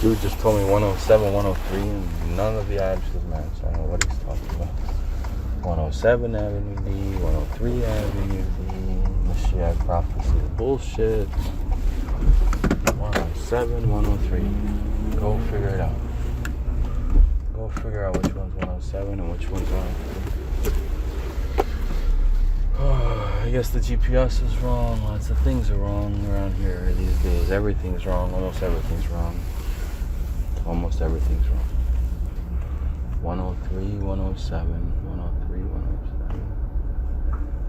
Dude just told me 107, 103, and none of the addresses match. I don't know what he's talking about. 107 Avenue D, 103 Avenue D, Mashiach Prophecy bullshit. 107, 103. Go figure it out. Go figure out which one's 107 and which one's 103. I guess the GPS is wrong. Lots of things are wrong around here these days. Everything's wrong. Almost everything's wrong. Almost everything's wrong. 103, 107, 103, 107.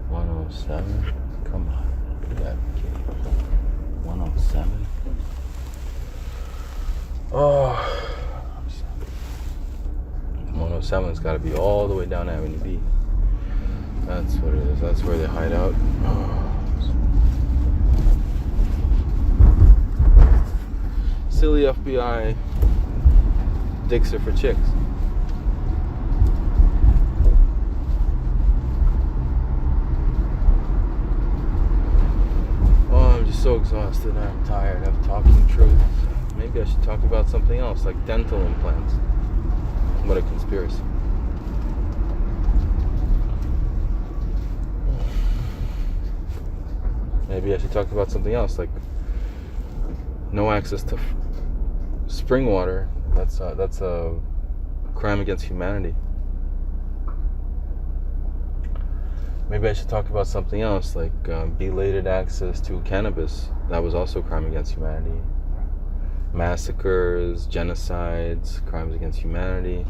107. Come on. You gotta be kidding. 107. Oh. 107's got to be all the way down Avenue B. That's what it is. That's where they hide out. Silly FBI dicks are for chicks. Oh, I'm just so exhausted. I'm tired of talking truth. Maybe I should talk about something else, like dental implants. What a conspiracy. Maybe I should talk about something else, like no access to spring water. That's a crime against humanity. Maybe I should talk about something else, like belated access to cannabis. That was also a crime against humanity. Massacres, genocides, crimes against humanity.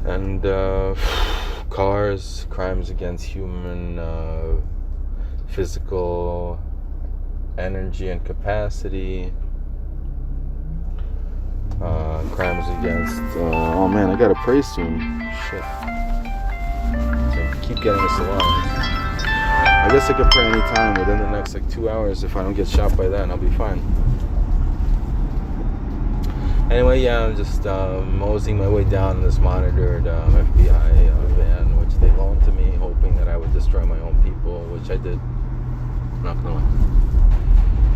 And cars, crimes against human physical energy and capacity. Crimes against oh man, I gotta pray soon. Shit. So I keep getting this alarm. I guess I could pray anytime within the next like 2 hours. If I don't get shot by then, I'll be fine. Anyway, yeah, I'm just moseying my way down this monitored FBI van, which they loaned to me, hoping that I would destroy my own people, which I did. I'm not gonna lie.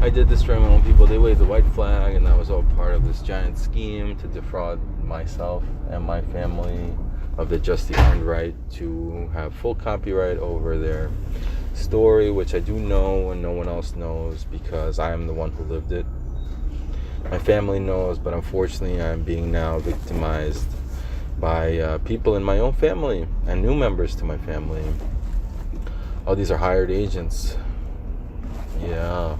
I did destroy my own people. They waved the white flag, and that was all part of this giant scheme to defraud myself and my family of the justly earned right to have full copyright over their story, which I do know and no one else knows because I am the one who lived it. My family knows, but unfortunately I'm being now victimized by people in my own family and new members to my family. Oh, these are hired agents. Yeah.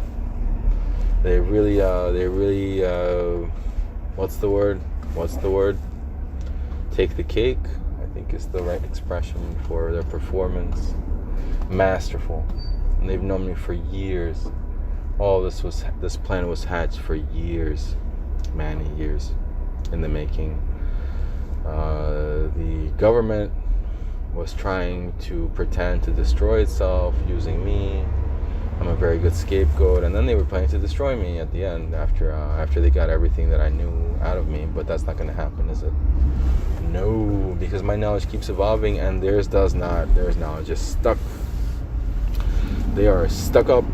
They really, what's the word? Take the cake, I think is the right expression for their performance. Masterful. And they've known me for years. This plan was hatched for years, many years in the making. The government was trying to pretend to destroy itself using me. I'm a very good scapegoat, and then they were planning to destroy me at the end after they got everything that I knew out of me. But that's not going to happen, is it? No, because my knowledge keeps evolving, and theirs does not. Theirs knowledge is stuck. They are stuck up.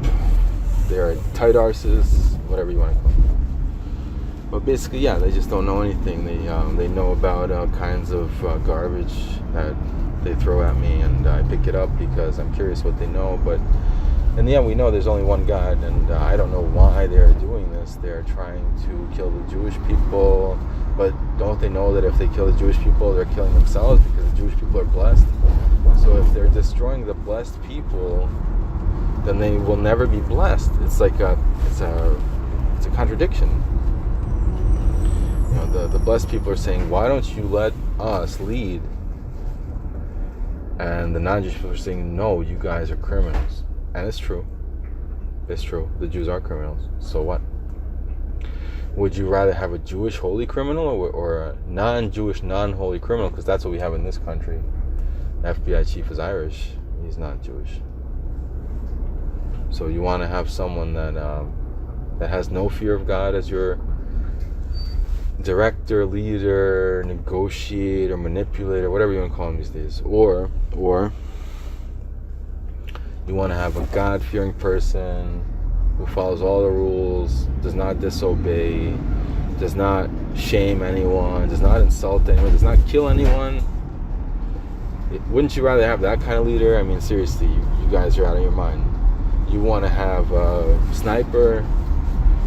They are tight arses, whatever you want to call them. But basically, yeah, they just don't know anything. They know about all kinds of garbage that they throw at me, and I pick it up because I'm curious what they know. But in the end, we know there's only one God, and I don't know why they're doing this. They're trying to kill the Jewish people, but don't they know that if they kill the Jewish people, they're killing themselves because the Jewish people are blessed? So if they're destroying the blessed people, then they will never be blessed. It's like it's a contradiction. You know, the blessed people are saying, why don't you let us lead? And the non-Jewish people are saying, no, you guys are criminals. And it's true. It's true. The Jews are criminals. So what? Would you rather have a Jewish holy criminal or a non-Jewish non-holy criminal? Because that's what we have in this country. The FBI chief is Irish. He's not Jewish. So you want to have someone that has no fear of God as your director, leader, negotiator, manipulator, whatever you want to call them these days, or you want to have a God-fearing person who follows all the rules, does not disobey, does not shame anyone, does not insult anyone, does not kill anyone. Wouldn't you rather have that kind of leader? I mean, seriously, you guys are out of your mind. You want to have a sniper,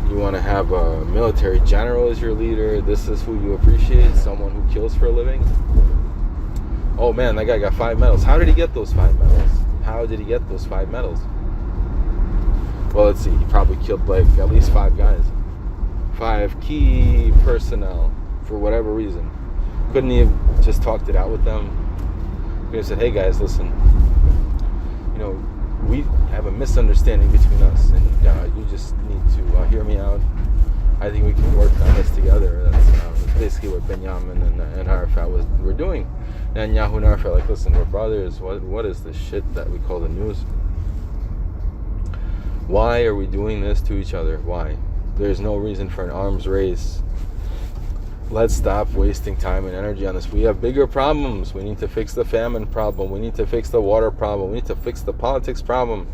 you want to have a military general as your leader. This is who you appreciate, someone who kills for a living. Oh man, that guy got 5 medals. How did he get those 5 medals? How did he get those 5 medals? Well, let's see, he probably killed like at least 5 guys. 5 key personnel for whatever reason. Couldn't he have just talked it out with them? He said, hey guys, listen, you know, we have a misunderstanding between us, and you just need to hear me out. I think we can work on this together. That's basically what Benjamin and Arafat were doing. And Netanyahu and Arafat, like, listen, we're brothers. What is the shit that we call the news? Why are we doing this to each other? Why? There's no reason for an arms race. Let's stop wasting time and energy on this. We have bigger problems. We need to fix the famine problem. We need to fix the water problem. We need to fix the politics problem.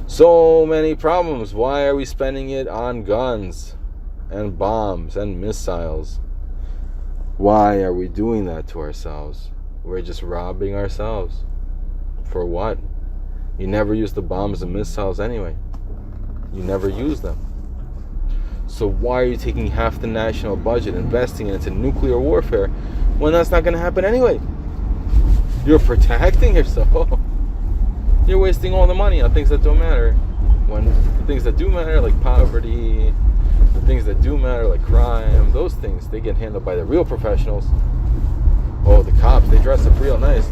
So many problems. Why are we spending it on guns and bombs and missiles? Why are we doing that to ourselves? We're just robbing ourselves. For what? You never use the bombs and missiles anyway. You never use them. So why are you taking half the national budget, investing it into nuclear warfare, when that's not going to happen anyway? You're protecting yourself. You're wasting all the money on things that don't matter. When the things that do matter, like poverty, the things that do matter, like crime, those things, they get handled by the real professionals. Oh, the cops, they dress up real nice.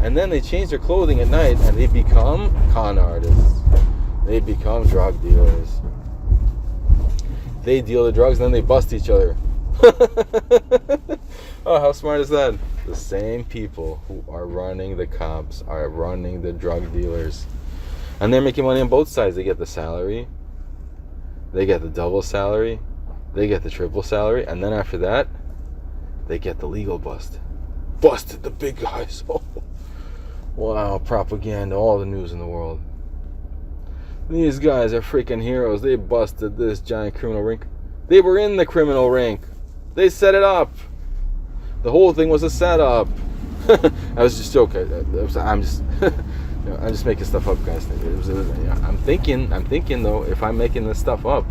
And then they change their clothing at night and they become con artists. They become drug dealers. They deal the drugs and then they bust each other. Oh, how smart is that? The same people who are running the cops are running the drug dealers. And they're making money on both sides. They get the salary. They get the double salary. They get the triple salary. And then after that, they get the legal bust. Busted the big guys. Oh, wow, propaganda, all the news in the world. These guys are freaking heroes. They busted this giant criminal ring. They were in the criminal ring. They set it up. The whole thing was a setup. I was just joking. I'm just making stuff up, guys. I'm thinking though, if I'm making this stuff up,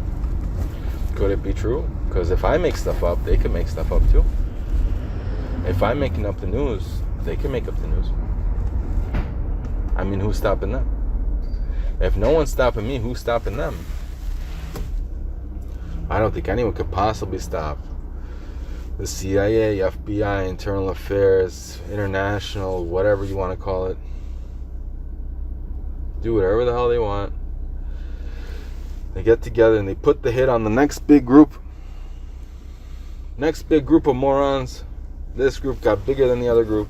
could it be true? Because if I make stuff up, they can make stuff up too. If I'm making up the news, they can make up the news. I mean, who's stopping them? If no one's stopping me, who's stopping them? I don't think anyone could possibly stop the CIA, FBI, Internal Affairs, International, whatever you want to call it. Do whatever the hell they want. They get together and they put the hit on the next big group. Next big group of morons. This group got bigger than the other group.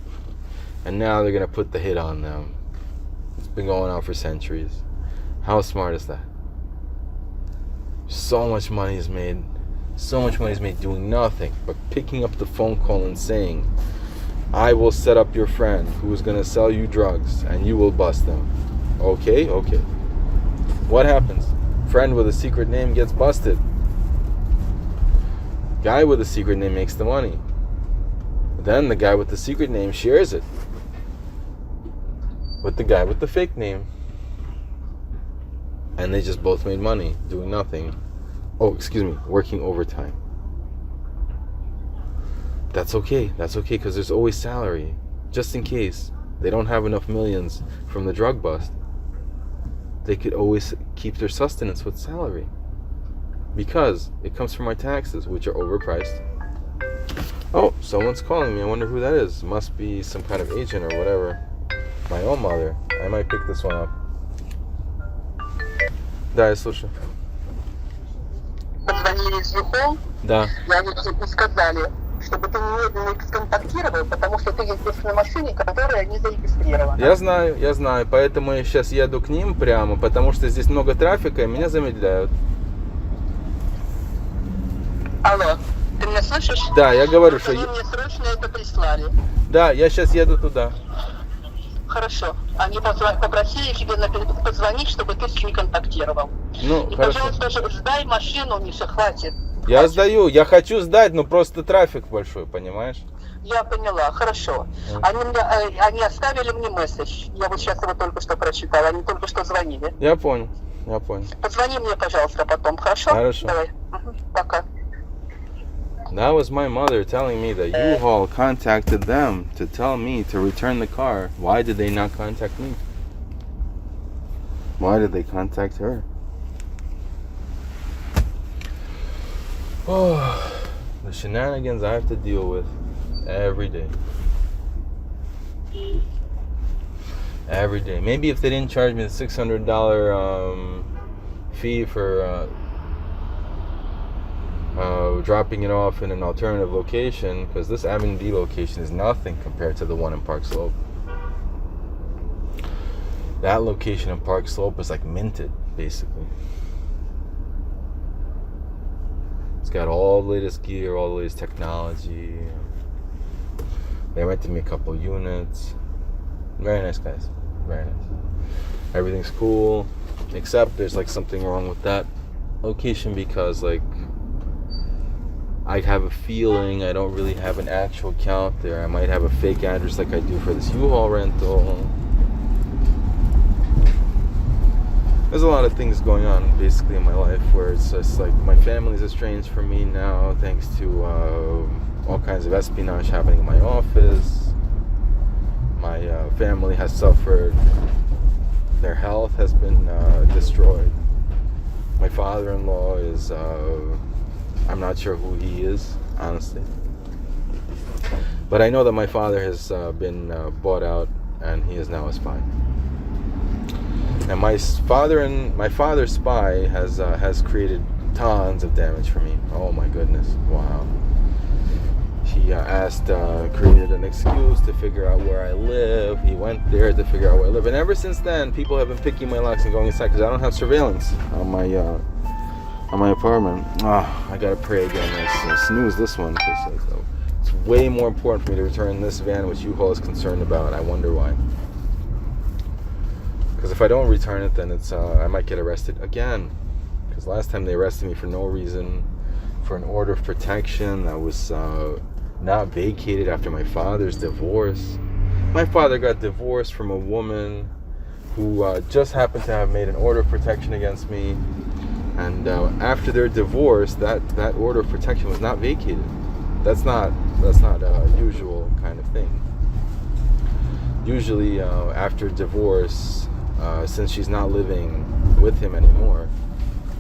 And now they're going to put the hit on them. It's been going on for centuries. How smart is that? So much money is made. So much money is made doing nothing but picking up the phone call and saying, I will set up your friend who is going to sell you drugs and you will bust them. Okay. What happens? Friend with a secret name gets busted. Guy with a secret name makes the money. Then the guy with the secret name shares it with the guy with the fake name. And they just both made money doing nothing. Working overtime. That's okay because there's always salary. Just in case they don't have enough millions from the drug bust, they could always keep their sustenance with salary. Because it comes from our taxes, which are overpriced. Oh, someone's calling me. I wonder who that is. Must be some kind of agent or whatever. My own mother. I might pick this one up. Да, я слушаю. Позвонили из ЮХО, Да. и они тебе сказали, чтобы ты немедленно их сконтактировал, потому что ты ездишь на машине, которая не зарегистрирована. Я знаю, поэтому я сейчас еду к ним прямо, потому что здесь много трафика, и меня замедляют. Алло, ты меня слышишь? Да, я говорю, что... Они мне срочно это прислали. Да, я сейчас еду туда. Хорошо. Они попросили тебе позвонить, чтобы ты с ними контактировал. Ну, И, хорошо. пожалуйста, сдай машину, у них все хватит. Я сдаю, я хочу сдать, но просто трафик большой, понимаешь? Я поняла, хорошо. Они оставили мне месседж. Я вот сейчас его только что прочитала. Они только что звонили. Я понял, я понял. Позвони мне, пожалуйста, потом, хорошо? Хорошо. Давай. Пока. That was my mother telling me that U-Haul contacted them to tell me to return the car. Why did they not contact me? Why did they contact her? Oh, the shenanigans I have to deal with every day. Every day. Maybe if they didn't charge me the $600 fee for dropping it off in an alternative location, because this Avenue D location is nothing compared to the one in Park Slope. That location in Park Slope is like minted, basically. It's got all the latest gear, all the latest technology. They rented me a couple units. Very nice guys. Very nice. Everything's cool, except there's like something wrong with that location because like I have a feeling I don't really have an actual account there. I might have a fake address like I do for this U-Haul rental. There's a lot of things going on basically in my life where it's just like my family's estranged from me now thanks to all kinds of espionage happening in my office. My family has suffered. Their health has been destroyed. My father-in-law is I'm not sure who he is, honestly. But I know that my father has been bought out and he is now a spy. And my father's spy has created tons of damage for me. Oh my goodness, wow. He created an excuse to figure out where I live. He went there to figure out where I live. And ever since then, people have been picking my locks and going inside because I don't have surveillance on my apartment. I gotta pray again. I snooze this one because it's way more important for me to return this van, which U-Haul is concerned about. I wonder why. Because if I don't return it, then it's I might get arrested again. Because last time they arrested me for no reason, for an order of protection that was not vacated after my father's divorce. My father got divorced from a woman who just happened to have made an order of protection against me. And after their divorce, that order of protection was not vacated. That's not a usual kind of thing. Usually, after divorce, since she's not living with him anymore,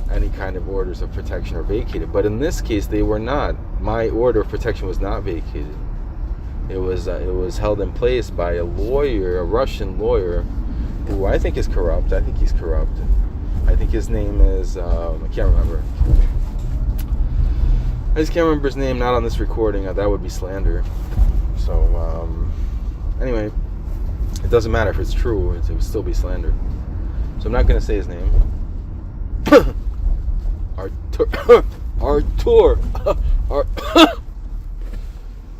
any kind of orders of protection are vacated. But in this case, they were not. My order of protection was not vacated. It was held in place by a lawyer, a Russian lawyer, who I think is corrupt. I think he's corrupt. I think his name is, I can't remember. I just can't remember his name, not on this recording. That would be slander. So, anyway, it doesn't matter if it's true. It would still be slander. So I'm not going to say his name. Artur.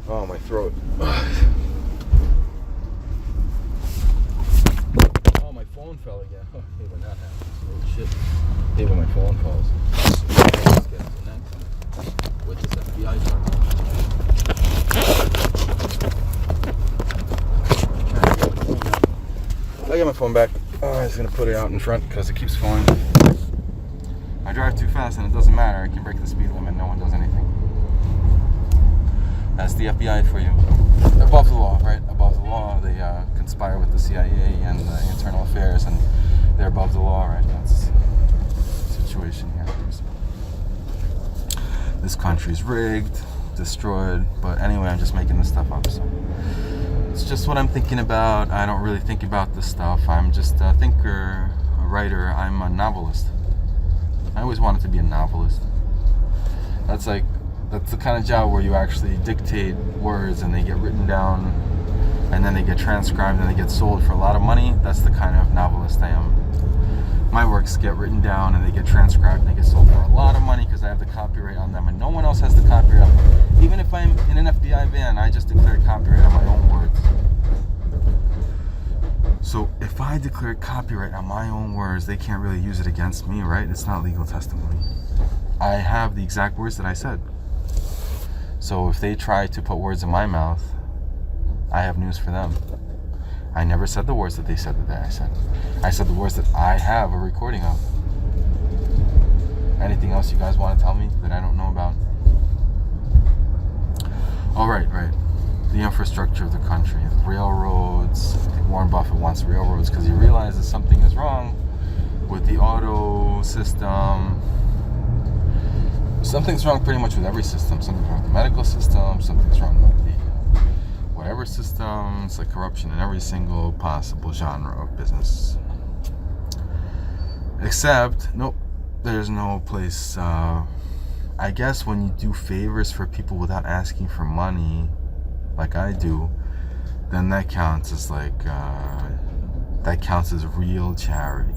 Oh, my throat. Oh, my phone fell again. Oh, hate when that happens. Oh, shit. Hate when my phone falls. Let's get to the next one. With this FBI car. I got my phone back. Oh, I was going to put it out in front because it keeps falling. I drive too fast and it doesn't matter. I can break the speed limit. No one does anything. That's the FBI for you. Above the law, right? Above the law. They conspire with the CIA and internal affairs, and they're above the law, right? That's the situation here. This country's rigged, destroyed. But anyway, I'm just making this stuff up. So it's just what I'm thinking about. I don't really think about this stuff. I'm just a thinker, a writer. I'm a novelist. I always wanted to be a novelist. That's the kind of job where you actually dictate words and they get written down and then they get transcribed and they get sold for a lot of money. That's the kind of novelist I am. My works get written down and they get transcribed and they get sold for a lot of money because I have the copyright on them and no one else has the copyright on them. Even if I'm in an FBI van, I just declared copyright on my own words. So if I declared copyright on my own words, they can't really use it against me, right? It's not legal testimony. I have the exact words that I said. So if they try to put words in my mouth, I have news for them. I never said the words that they said that I said. I said the words that I have a recording of. Anything else you guys want to tell me that I don't know about? Oh, right. The infrastructure of the country, the railroads. Warren Buffett wants railroads because he realizes something is wrong with the auto system. Something's wrong pretty much with every system. Something's wrong with the medical system. Something's wrong with the whatever system. It's like corruption in every single possible genre of business. Except, nope, there's no place. I guess when you do favors for people without asking for money, like I do, then that counts as real charity,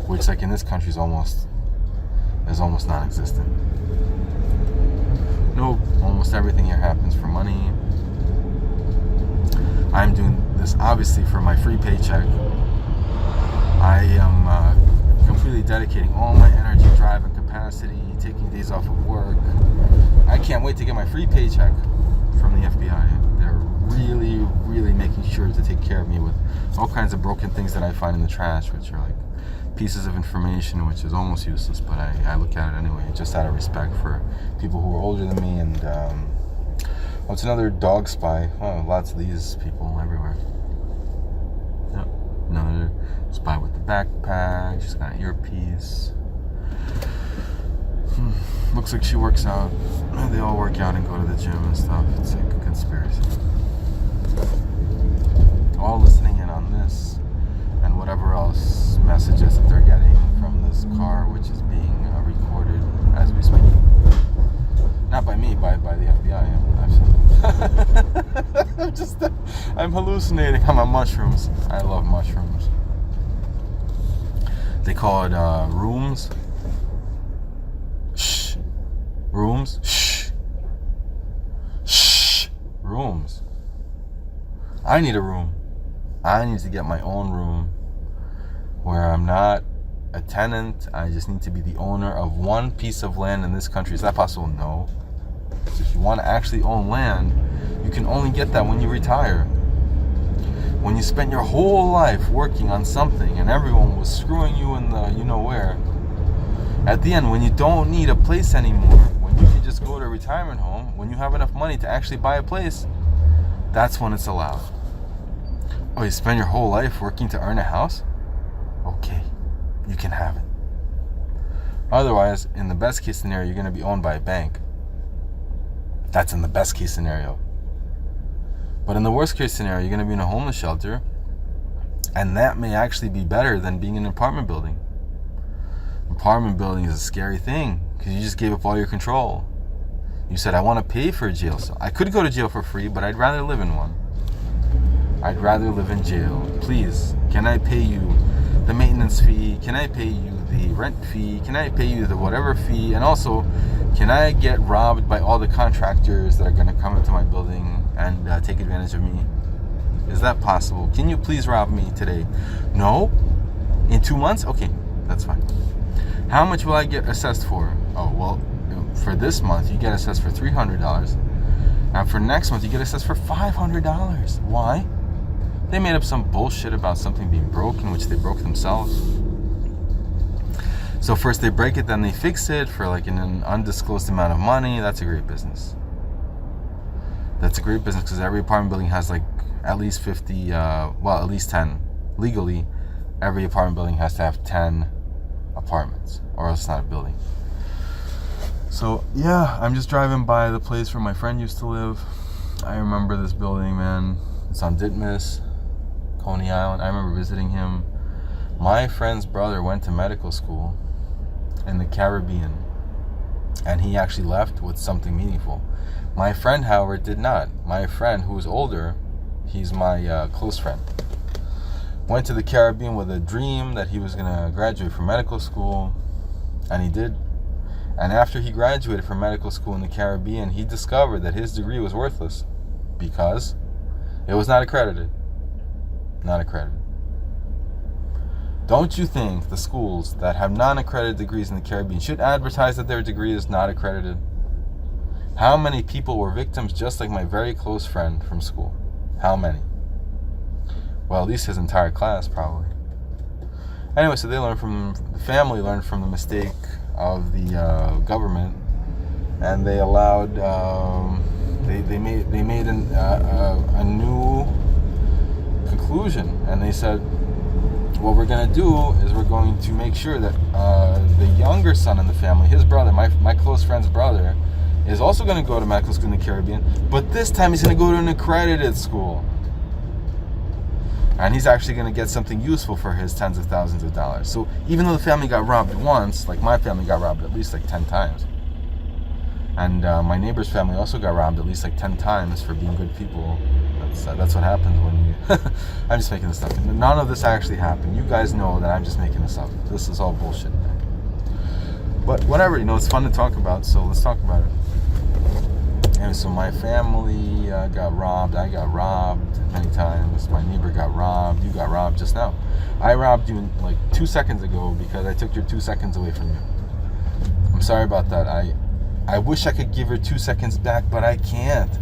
which like in this country is almost non-existent. Nope, almost everything here happens for money. I'm doing this obviously for my free paycheck. I am completely dedicating all my energy, drive, and capacity, taking days off of work. I can't wait to get my free paycheck from the FBI. They're really, really making sure to take care of me with all kinds of broken things that I find in the trash, which are like pieces of information, which is almost useless, but I look at it anyway, just out of respect for people who are older than me. And what's another dog spy? Oh, lots of these people everywhere. Yep. Another spy with the backpack. She's got an earpiece. Looks like she works out. They all work out and go to the gym and stuff. It's like a conspiracy. All listening in on this and whatever else messages that they're getting from this car, which is being recorded as we speak. Not by me, by the FBI. I'm hallucinating. I'm on mushrooms. I love mushrooms. They call it rooms. Shh. Rooms. Shh. Shh. Rooms. I need a room. I need to get my own room where I'm not a tenant. I just need to be the owner of one piece of land in this country. Is that possible? No. So if you want to actually own land, you can only get that when you retire. When you spent your whole life working on something and everyone was screwing you in the you-know-where, at the end, when you don't need a place anymore, when you can just go to a retirement home, when you have enough money to actually buy a place, that's when it's allowed. Oh, you spend your whole life working to earn a house? Okay, you can have it. Otherwise, in the best case scenario, you're going to be owned by a bank. That's in the best case scenario. But in the worst case scenario, you're going to be in a homeless shelter, and that may actually be better than being in an apartment building. Apartment building is a scary thing because you just gave up all your control. You said, I want to pay for a jail cell. I could go to jail for free, but I'd rather live in one. I'd rather live in jail. Please, can I pay you the maintenance fee? Can I pay you the rent fee? Can I pay you the whatever fee? And also, can I get robbed by all the contractors that are going to come into my building and take advantage of me? Is that possible? Can you please rob me today? No? In 2 months? Okay, that's fine. How much will I get assessed for? Oh, well, for this month, you get assessed for $300. And for next month, you get assessed for $500. Why? They made up some bullshit about something being broken, which they broke themselves. So first they break it, then they fix it for like an undisclosed amount of money. That's a great business. That's a great business because every apartment building has like at least 50, at least 10. Legally, every apartment building has to have 10 apartments or else it's not a building. So yeah, I'm just driving by the place where my friend used to live. I remember this building, man. It's on Ditmas, Coney Island. I remember visiting him. My friend's brother went to medical school in the Caribbean, and he actually left with something meaningful. My friend, however, did not. My friend, who's older, he's my close friend, went to the Caribbean with a dream that he was going to graduate from medical school, and he did. And after he graduated from medical school in the Caribbean, he discovered that his degree was worthless because it was not accredited. Not accredited. Don't you think the schools that have non-accredited degrees in the Caribbean should advertise that their degree is not accredited? How many people were victims just like my very close friend from school? How many? Well, at least his entire class, probably. Anyway, so the family learned from the mistake of the government, and they allowed, they made a new conclusion, and they said, what we're going to do is we're going to make sure that the younger son in the family, his brother, my close friend's brother, is also going to go to medical school in the Caribbean, but this time he's going to go to an accredited school. And he's actually going to get something useful for his tens of thousands of dollars. So even though the family got robbed once, like my family got robbed at least like 10 times. And my neighbor's family also got robbed at least like 10 times for being good people. That's what happens when you... I'm just making this up. None of this actually happened. You guys know that I'm just making this up. This is all bullshit. But whatever, it's fun to talk about, so let's talk about it. And so my family got robbed. I got robbed many times. My neighbor got robbed. You got robbed just now. I robbed you like 2 seconds ago because I took your 2 seconds away from you. I'm sorry about that. I wish I could give her 2 seconds back, but I can't.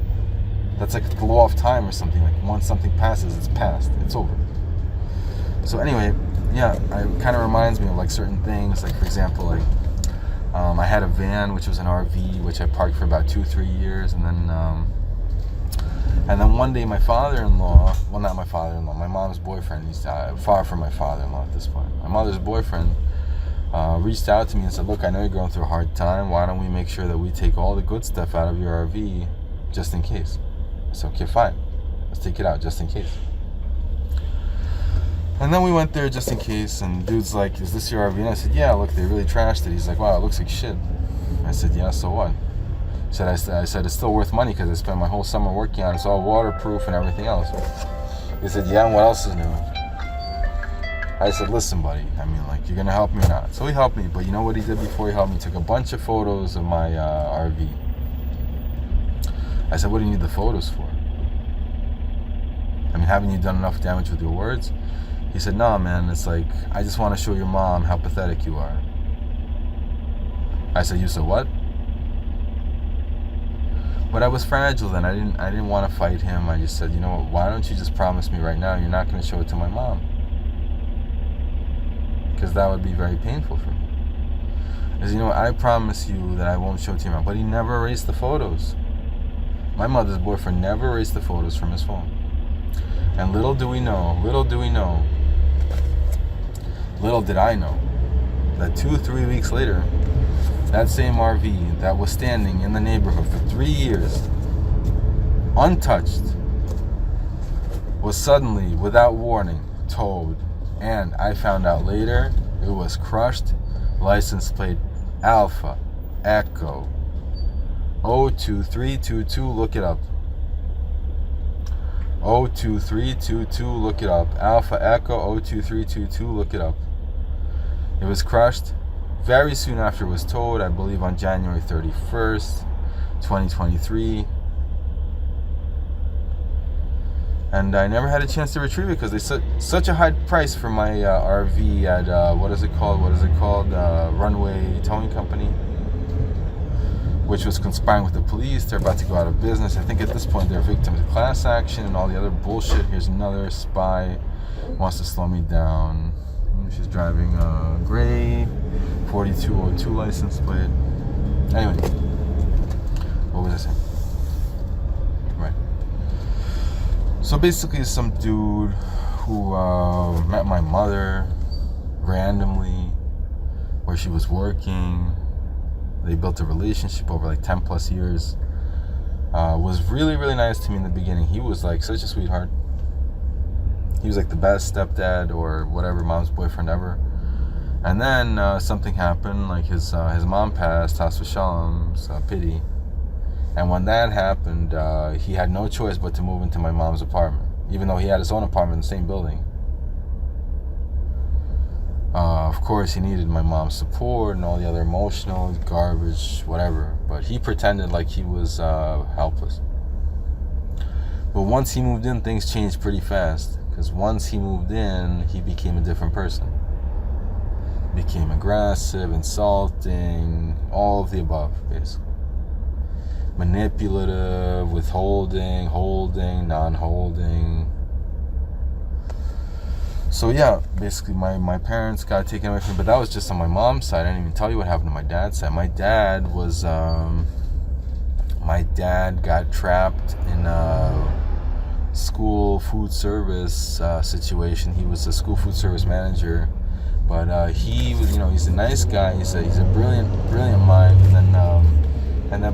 That's like the law of time or something. Like once something passes, it's passed. It's over. So anyway, yeah, it kind of reminds me of like certain things. Like for example, like I had a van, which was an RV, which I parked for about 2-3 years, and then one day my father-in-law, well, not my father-in-law, my mom's boyfriend, he's far from my father-in-law at this point. My mother's boyfriend reached out to me and said, look, I know you're going through a hard time. Why don't we make sure that we take all the good stuff out of your RV just in case? I said, okay, fine. Let's take it out just in case. And then we went there just in case, and dude's like, is this your RV? And I said, yeah, look, they really trashed it. He's like, wow, it looks like shit. I said, yeah, so what? I said, it's still worth money because I spent my whole summer working on it. It's all waterproof and everything else. He said, yeah, and what else is new? I said, listen, buddy, I mean, like, you're going to help me or not? So he helped me, but you know what he did before he helped me? He took a bunch of photos of my RV. I said, what do you need the photos for? I mean, haven't you done enough damage with your words? He said, no, man, it's like, I just want to show your mom how pathetic you are. I said, you said what? But I was fragile then. I didn't want to fight him. I just said, you know what, why don't you just promise me right now you're not going to show it to my mom? Because that would be very painful for me. I said, you know what, I promise you that I won't show it to your mom. But he never erased the photos. My mother's boyfriend never erased the photos from his phone. And little did I know that 2-3 weeks later, that same RV that was standing in the neighborhood for 3 years, untouched, was suddenly, without warning, towed. And I found out later, it was crushed, license plate Alpha Echo 02322, look it up. 02322, look it up. Alpha Echo 02322, look it up. It was crushed very soon after it was towed, I believe on January 31st, 2023. And I never had a chance to retrieve it because they set such a high price for my RV at, what is it called? Runway Towing Company, which was conspiring with the police. They're about to go out of business. I think at this point they're victims of class action and all the other bullshit. Here's another spy, wants to slow me down. She's driving a gray 4202 license plate. Anyway, what was I saying? Right. So basically some dude who met my mother randomly where she was working. They built a relationship over like 10 plus years. Was really, really nice to me in the beginning. He was like such a sweetheart. He was like the best stepdad or whatever, mom's boyfriend ever. And then something happened, like his mom passed, Chas v'shalom, pity. And when that happened, he had no choice but to move into my mom's apartment, even though he had his own apartment in the same building. Of course, he needed my mom's support and all the other emotional garbage, whatever. But he pretended like he was helpless. But once he moved in, things changed pretty fast. Because once he moved in, he became a different person. became aggressive, insulting, all of the above, basically. Manipulative, withholding, holding, non-holding. So yeah, basically my parents got taken away from me, but that was just on my mom's side. I didn't even tell you what happened to my dad's side. My dad got trapped in a school food service situation. He was a school food service manager, but he was, he's a nice guy. He's a brilliant mind,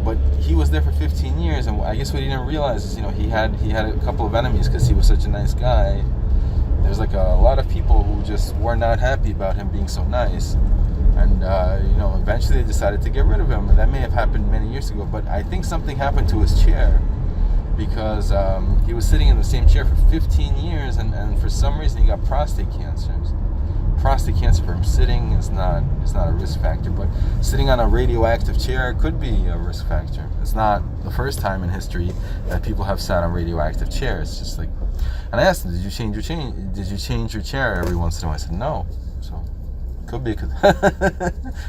but he was there for 15 years, and I guess what he didn't realize is, he had a couple of enemies because he was such a nice guy. There's like a lot of people who just were not happy about him being so nice, and eventually they decided to get rid of him, and that may have happened many years ago. But I think something happened to his chair, because he was sitting in the same chair for 15 years, and for some reason he got prostate cancer. Prostate cancer for him sitting is not a risk factor, but sitting on a radioactive chair could be a risk factor. It's not the first time in history that people have sat on radioactive chairs. It's just like, and I asked him, did you change your chair every once in a while? I said no. So could be,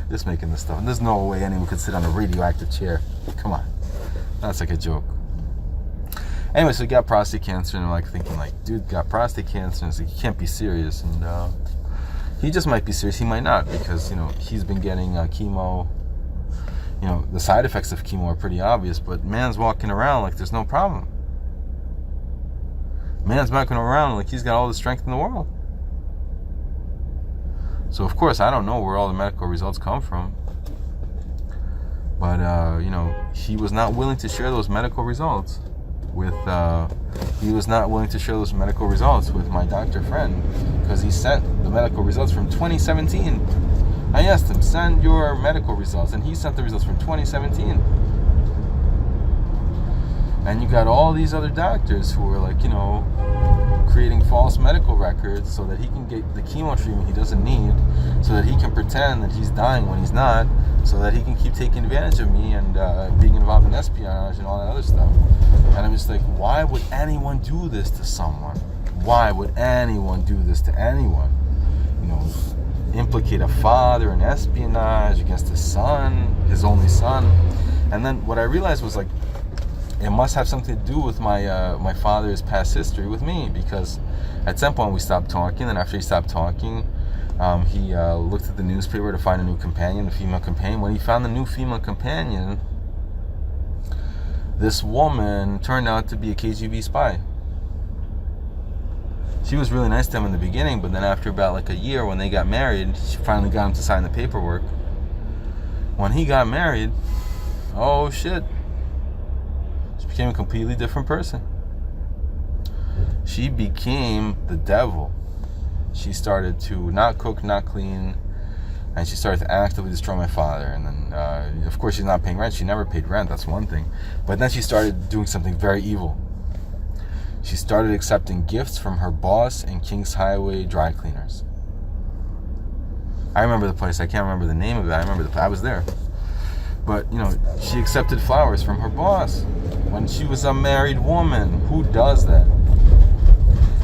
just making this stuff. And there's no way anyone could sit on a radioactive chair. Come on, that's like a joke. Anyway, so he got prostate cancer, and I'm like thinking, like, dude got prostate cancer, and it's like, he can't be serious. And he just might be serious, he might not, because he's been getting chemo. The side effects of chemo are pretty obvious, but man's walking around like there's no problem. Man's walking around like he's got all the strength in the world. So of course I don't know where all the medical results come from, but he was not willing to share those medical results with my doctor friend, because he sent the medical results from 2017. I asked him, send your medical results, and he sent the results from 2017. And you got all these other doctors who are like, creating false medical records so that he can get the chemo treatment he doesn't need, so that he can pretend that he's dying when he's not, so that he can keep taking advantage of me and being involved in espionage and all that other stuff. And I'm just like, why would anyone do this to someone? Why would anyone do this to anyone? Implicate a father in espionage against his son, his only son. And then what I realized was, like, it must have something to do with my father's past history with me, because at some point we stopped talking, and after he stopped talking, he looked at the newspaper to find a new companion, a female companion. When he found the new female companion, this woman turned out to be a KGB spy. She was really nice to him in the beginning, but then after about like a year, when they got married, she finally got him to sign the paperwork. When he got married, oh shit, she became a completely different person. She became the devil. She started to not cook, not clean, and she started to actively destroy my father. And then, of course, she's not paying rent. She never paid rent, that's one thing. But then she started doing something very evil. She started accepting gifts from her boss in Kings Highway dry cleaners. I remember the place. I can't remember the name of it. I was there. But, she accepted flowers from her boss when she was a married woman. Who does that?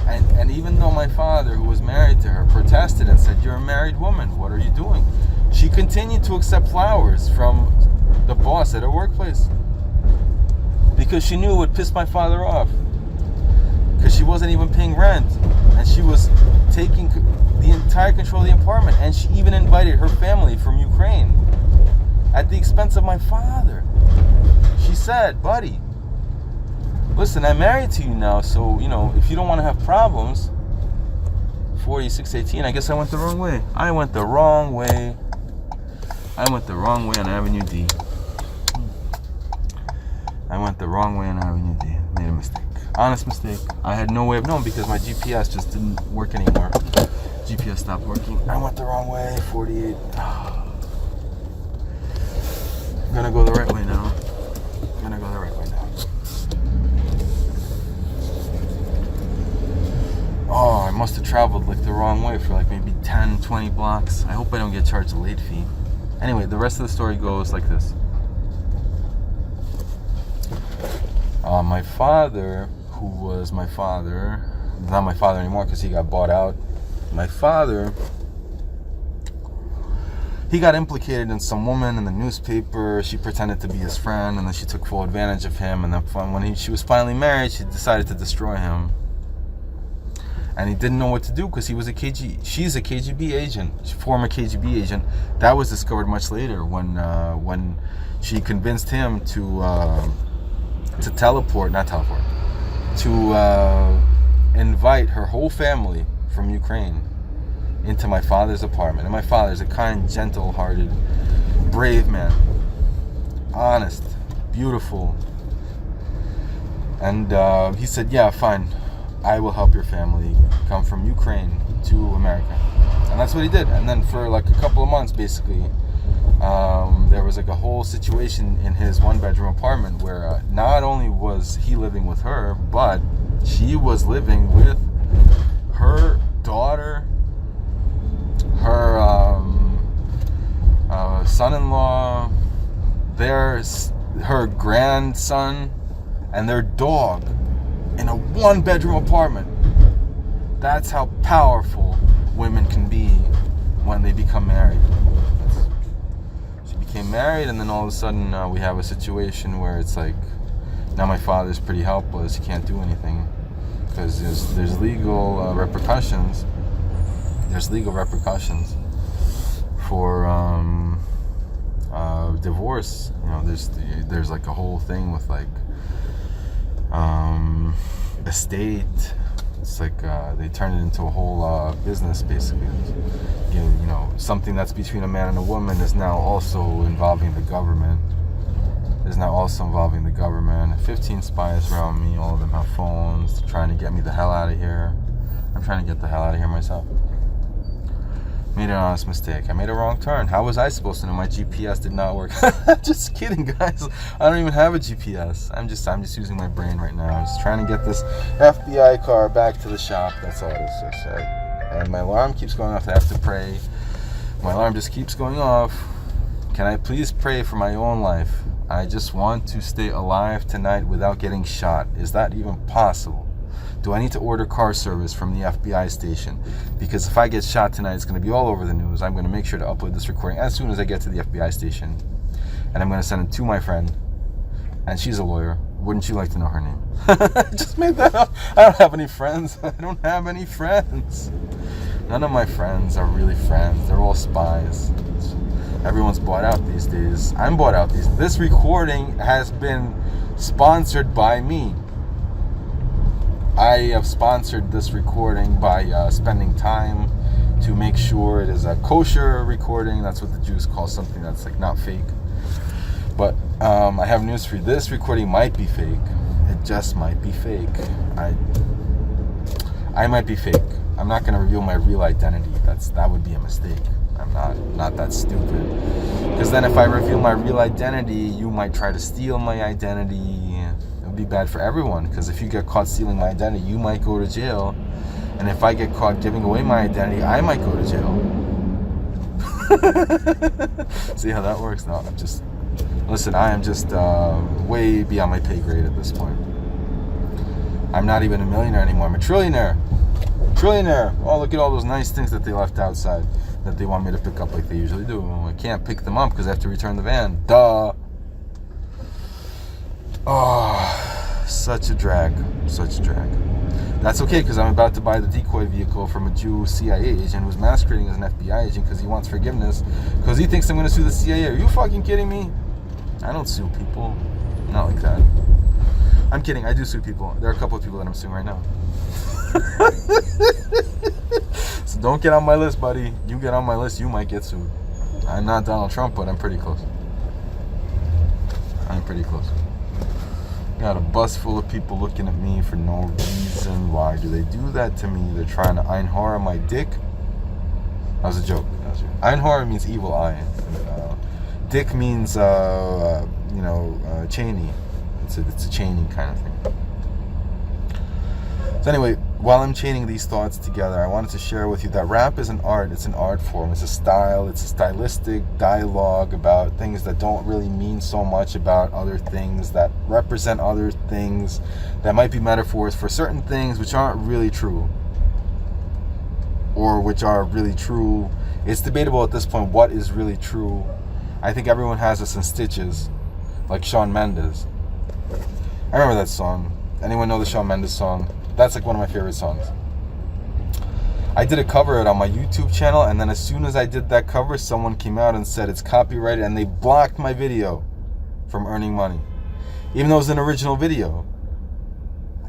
And even though my father, who was married to her, protested and said, "You're a married woman. What are you doing?" She continued to accept flowers from the boss at her workplace, because she knew it would piss my father off. Because she wasn't even paying rent, and she was taking the entire control of the apartment, and she even invited her family from Ukraine at the expense of my father. She said, "Buddy, listen, I'm married to you now, so, if you don't want to have problems." 4618, I guess I went the wrong way. I went the wrong way on Avenue D. Made a mistake. Honest mistake. I had no way of knowing, because my GPS just didn't work anymore. GPS stopped working. I went the wrong way. 48. I'm gonna go the right way now. Oh, I must have traveled like the wrong way for like maybe 10, 20 blocks. I hope I don't get charged a late fee. Anyway, the rest of the story goes like this. My father, who was my father, not my father anymore because he got bought out. My father he got implicated in some woman in the newspaper. She pretended to be his friend, and then she took full advantage of him. And then when she was finally married, she decided to destroy him. And he didn't know what to do because she's a KGB agent, former KGB agent. That was discovered much later when she convinced him to invite her whole family from Ukraine into my father's apartment. And my father's a kind, gentle-hearted, brave man, honest, beautiful. And he said, yeah, fine, I will help your family come from Ukraine to America. And that's what he did. And then for like a couple of months, basically, there was like a whole situation in his one-bedroom apartment where not only was he living with her, but she was living with her daughter, her son-in-law, her grandson, and their dog in a one-bedroom apartment. That's how powerful women can be when they become married. She became married, and then all of a sudden we have a situation where it's like, now my father's pretty helpless. He can't do anything because there's legal repercussions. There's legal repercussions for divorce. You know, there's like a whole thing with like estate. It's like they turn it into a whole business, basically. You know, something that's between a man and a woman is now also involving the government. 15 spies around me. All of them have phones, trying to get me the hell out of here. I'm trying to get the hell out of here myself. Made an honest mistake. I made a wrong turn. How was I supposed to know? My GPS did not work. Just kidding, guys. I don't even have a GPS. I'm just using my brain right now. I'm just trying to get this FBI car back to the shop. That's all it is. And my alarm keeps going off. I have to pray. My alarm just keeps going off. Can I please pray for my own life? I just want to stay alive tonight without getting shot. Is that even possible? Do I need to order car service from the FBI station? Because if I get shot tonight, it's going to be all over the news. I'm going to make sure to upload this recording as soon as I get to the FBI station. And I'm going to send it to my friend. And she's a lawyer. Wouldn't you like to know her name? I just made that up. I don't have any friends. None of my friends are really friends. They're all spies. Everyone's bought out these days. I'm bought out these days. This recording has been sponsored by me. I have sponsored this recording by spending time to make sure it is a kosher recording. That's what the Jews call something that's like not fake. But I have news for you. This recording might be fake. It just might be fake. I might be fake. I'm not going to reveal my real identity. That would be a mistake. I'm not that stupid. Because then if I reveal my real identity, you might try to steal my identity. It would be bad for everyone. Because if you get caught stealing my identity, you might go to jail. And if I get caught giving away my identity, I might go to jail. See how that works? No, listen, I am just way beyond my pay grade at this point. I'm not even a millionaire anymore. I'm a trillionaire. Oh, look at all those nice things that they left outside that they want me to pick up like they usually do. I can't pick them up because I have to return the van. Duh. Oh, such a drag. That's okay, because I'm about to buy the decoy vehicle from a Jew CIA agent who's masquerading as an FBI agent because he wants forgiveness, because he thinks I'm going to sue the CIA. Are you fucking kidding me? I don't sue people. Not like that. I'm kidding. I do sue people. There are a couple of people that I'm suing right now. So don't get on my list, buddy. You get on my list, you might get sued. I'm not Donald Trump, but I'm pretty close. Got a bus full of people looking at me for no reason. Why do they do that to me? They're trying to Einhorn my dick. That was a joke. Einhorn means evil eye. Dick means, Cheney. It's a chaining kind of thing. So anyway, while I'm chaining these thoughts together, I wanted to share with you that rap is an art. It's an art form. It's a style. It's a stylistic dialogue about things that don't really mean so much about other things, that represent other things, that might be metaphors for certain things which aren't really true. or which are really true. It's debatable at this point what is really true. I think everyone has us in stitches, like Shawn Mendes. I remember that song. Anyone know the Shawn Mendes song? That's like one of my favorite songs. I did a cover of it on my YouTube channel, and then as soon as I did that cover, someone came out and said it's copyrighted, and they blocked my video from earning money. Even though it was an original video,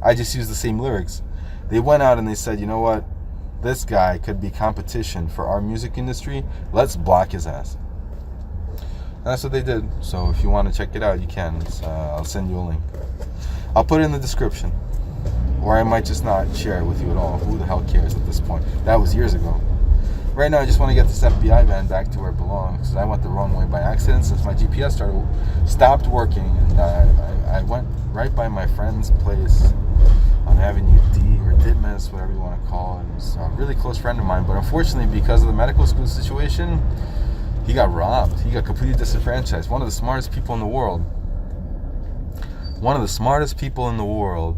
I just used the same lyrics. They went out and they said, you know what? This guy could be competition for our music industry. Let's block his ass. And that's what they did. So if you want to check it out, you can. I'll send you a link. I'll put it in the description. Or I might just not share it with you at all. Who the hell cares at this point? That was years ago. Right now, I just want to get this FBI van back to where it belongs, because I went the wrong way by accident since my GPS stopped working, and I went right by my friend's place on Avenue D, or Ditmas, whatever you want to call it. It's a really close friend of mine, but unfortunately, because of the medical school situation, he got robbed. He got completely disenfranchised. One of the smartest people in the world. One of the smartest people in the world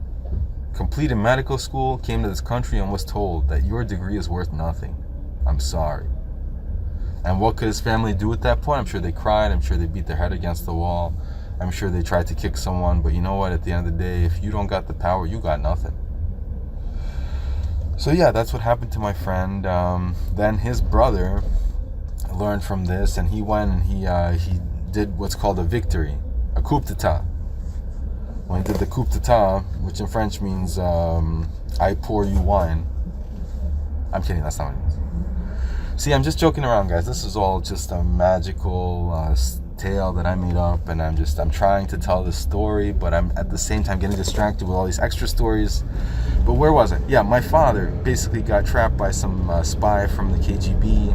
completed medical school, came to this country, and was told that your degree is worth nothing. I'm sorry. And what could his family do at that point? I'm sure they cried. I'm sure they beat their head against the wall. I'm sure they tried to kick someone. But you know what? At the end of the day, if you don't got the power, you got nothing. So yeah, that's what happened to my friend. Then his brother learned from this, and he went and he did what's called a victory, a coup d'etat. When he did the coup d'etat, which in French means I pour you wine. I'm kidding, that's not what it means. See, I'm just joking around, guys. This is all just a magical tale that I made up, and I'm trying to tell this story, but I'm at the same time getting distracted with all these extra stories. But where was it? Yeah, my father basically got trapped by some spy from the KGB,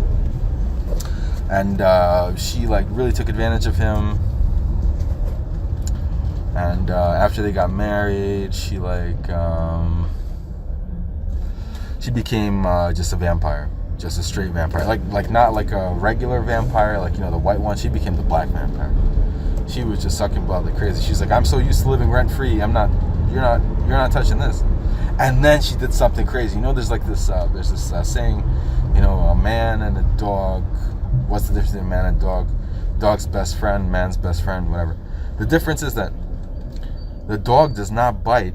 and she like really took advantage of him. And after they got married, she became just a vampire, just a straight vampire, like not like a regular vampire, like, you know, the white one. She became the black vampire. She was just sucking blood like crazy. She's like, I'm so used to living rent free. You're not touching this. And then she did something crazy. You know, there's like this, there's this saying, you know, a man and a dog. What's the difference between a man and a dog? Dog's best friend, man's best friend, whatever. The difference is that the dog does not bite.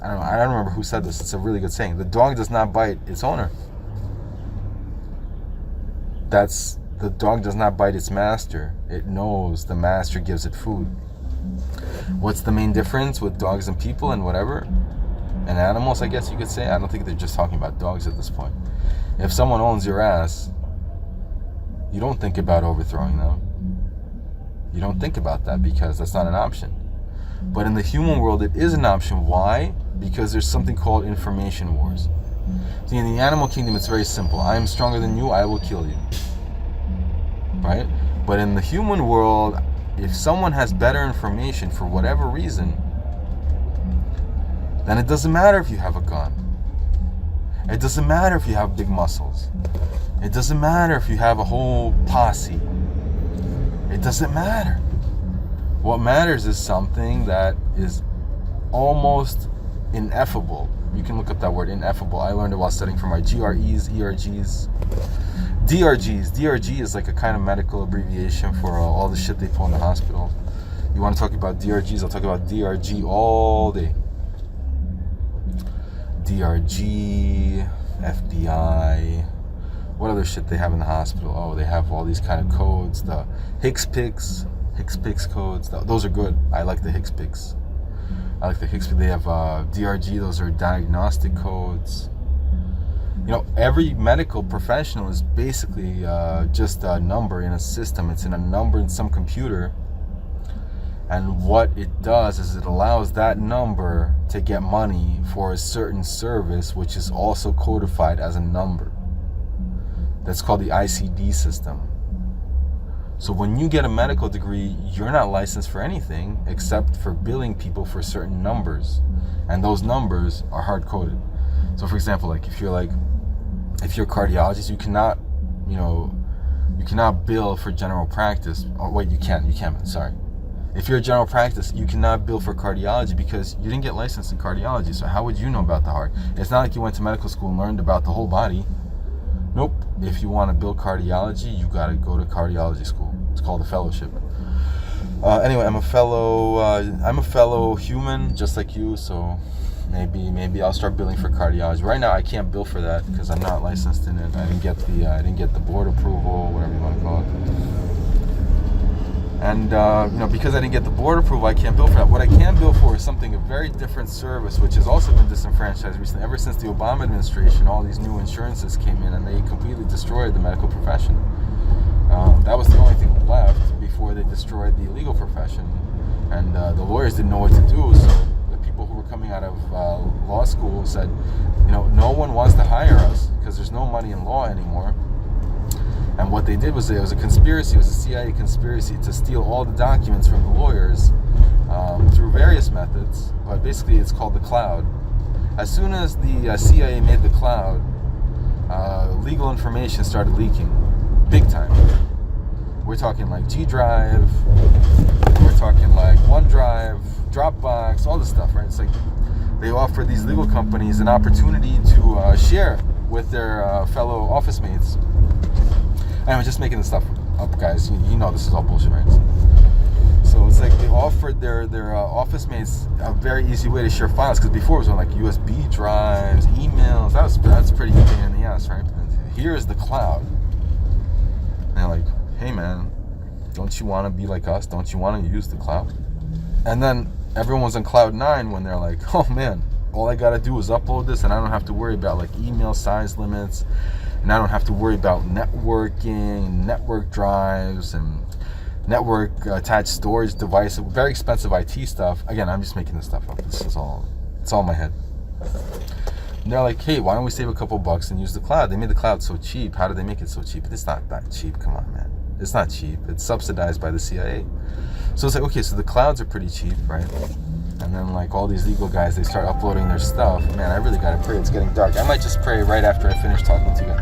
I don't remember who said this. It's a really good saying. The dog does not bite its owner. The dog does not bite its master. It knows the master gives it food. What's the main difference with dogs and people and whatever? And animals, I guess you could say. I don't think they're just talking about dogs at this point. If someone owns your ass, you don't think about overthrowing them. You don't think about that because that's not an option. But in the human world, it is an option. Why? Because there's something called information wars. See, in the animal kingdom, it's very simple. I am stronger than you, I will kill you. Right? But in the human world, if someone has better information for whatever reason, then it doesn't matter if you have a gun. It doesn't matter if you have big muscles. It doesn't matter if you have a whole posse. It doesn't matter. What matters is something that is almost ineffable. You can look up that word, ineffable. I learned it while studying for my GREs, ERGs, DRGs. DRG is like a kind of medical abbreviation for all the shit they pull in the hospital. You want to talk about DRGs? I'll talk about DRG all day. DRG, FDI. What other shit they have in the hospital? Oh, they have all these kind of codes. The HCPCS codes. Those are good. I like the HCPCS. They have DRG. Those are diagnostic codes. You know, every medical professional is basically just a number in a system. It's in a number in some computer. And what it does is it allows that number to get money for a certain service, which is also codified as a number. That's called the ICD system. So when you get a medical degree, you're not licensed for anything except for billing people for certain numbers. And those numbers are hard-coded. So for example, like if you're a cardiologist, you cannot bill for general practice. Oh wait, you can, sorry. If you're a general practice, you cannot bill for cardiology because you didn't get licensed in cardiology. So how would you know about the heart? It's not like you went to medical school and learned about the whole body. if you want to build cardiology, you got to go to cardiology school. It's called a fellowship. Anyway, I'm a fellow human just like you, so maybe I'll start billing for cardiology. Right now I can't bill for that because I'm not licensed in it. I didn't get the board approval, whatever you want to call it. And because I didn't get the board approval, I can't bill for that. What I can bill for is a very different service, which has also been disenfranchised recently. Ever since the Obama administration, all these new insurances came in and they completely destroyed the medical profession. That was the only thing left before they destroyed the legal profession, and the lawyers didn't know what to do. So the people who were coming out of law school said, no one wants to hire us because there's no money in law anymore. And what they did was it was a conspiracy. It was a CIA conspiracy to steal all the documents from the lawyers through various methods. But basically, it's called the cloud. As soon as the CIA made the cloud, legal information started leaking, big time. We're talking like G Drive. We're talking like OneDrive, Dropbox, all this stuff, right? It's like they offer these legal companies an opportunity to share with their fellow office mates. And I'm just making this stuff up, guys. You know this is all bullshit, right? So it's like they offered their office mates a very easy way to share files, because before it was on like USB drives, emails. That's pretty pain in the ass, right? And here's the cloud. And they're like, hey man, don't you want to be like us? Don't you want to use the cloud? And then everyone's on cloud 9 when they're like, oh man, all I gotta do is upload this and I don't have to worry about like email size limits, and I don't have to worry about networking, network drives, and network attached storage device, very expensive IT stuff. Again, I'm just making this stuff up. It's all in my head. And they're like, hey, why don't we save a couple bucks and use the cloud? They made the cloud so cheap. How did they make it so cheap? It's not that cheap. Come on, man. It's not cheap. It's subsidized by the CIA. So it's like, okay, so the clouds are pretty cheap, right? And then like all these legal guys, they start uploading their stuff. Man, I really gotta pray. It's getting dark. I might just pray right after I finish talking to you.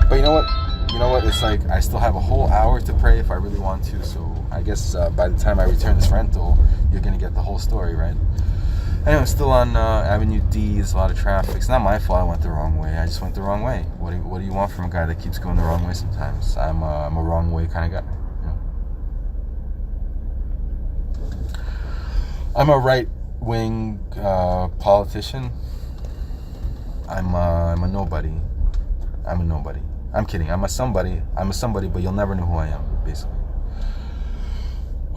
But you know what? It's like I still have a whole hour to pray if I really want to. So I guess by the time I return this rental, you're gonna get the whole story, right? Anyway, I'm still on Avenue D. There's a lot of traffic. It's not my fault I went the wrong way. I just went the wrong way. What do you want from a guy that keeps going the wrong way sometimes? I'm a wrong way kind of guy. I'm a right-wing politician. I'm a nobody. I'm a nobody. I'm kidding. I'm a somebody, but you'll never know who I am, basically.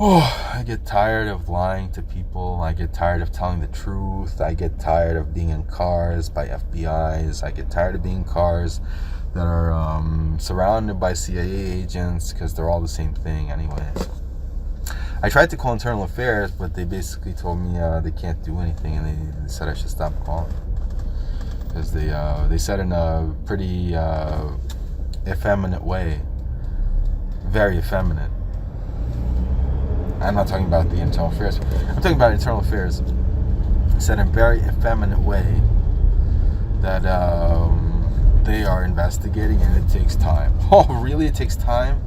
Oh, I get tired of lying to people. I get tired of telling the truth. I get tired of being in cars by FBIs. I get tired of being in cars that are surrounded by CIA agents, because they're all the same thing anyway. I tried to call Internal Affairs, but they basically told me they can't do anything, and they said I should stop calling, because they said in a pretty effeminate way, very effeminate. I'm not talking about the Internal Affairs. I'm talking about Internal Affairs. Said in a very effeminate way that they are investigating and it takes time. Oh, really? It takes time?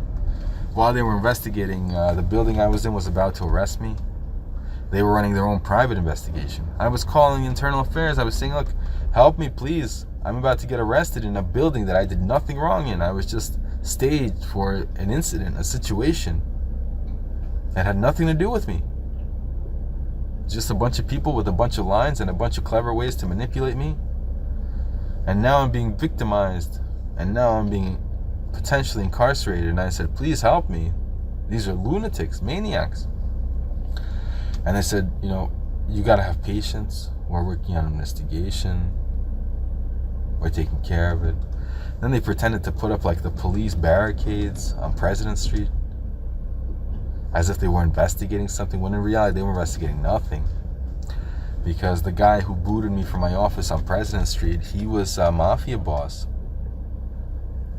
While they were investigating, the building I was in was about to arrest me. They were running their own private investigation. I was calling Internal Affairs. I was saying, look, help me, please. I'm about to get arrested in a building that I did nothing wrong in. I was just staged for an incident, a situation that had nothing to do with me. Just a bunch of people with a bunch of lines and a bunch of clever ways to manipulate me. And now I'm being victimized. And now I'm being potentially incarcerated. And I said, please help me. These are lunatics, maniacs. And they said, you got to have patience. We're working on an investigation. We're taking care of it. Then they pretended to put up like the police barricades on President Street, as if they were investigating something, when in reality they were investigating nothing. Because the guy who booted me from my office on President Street, he was a mafia boss.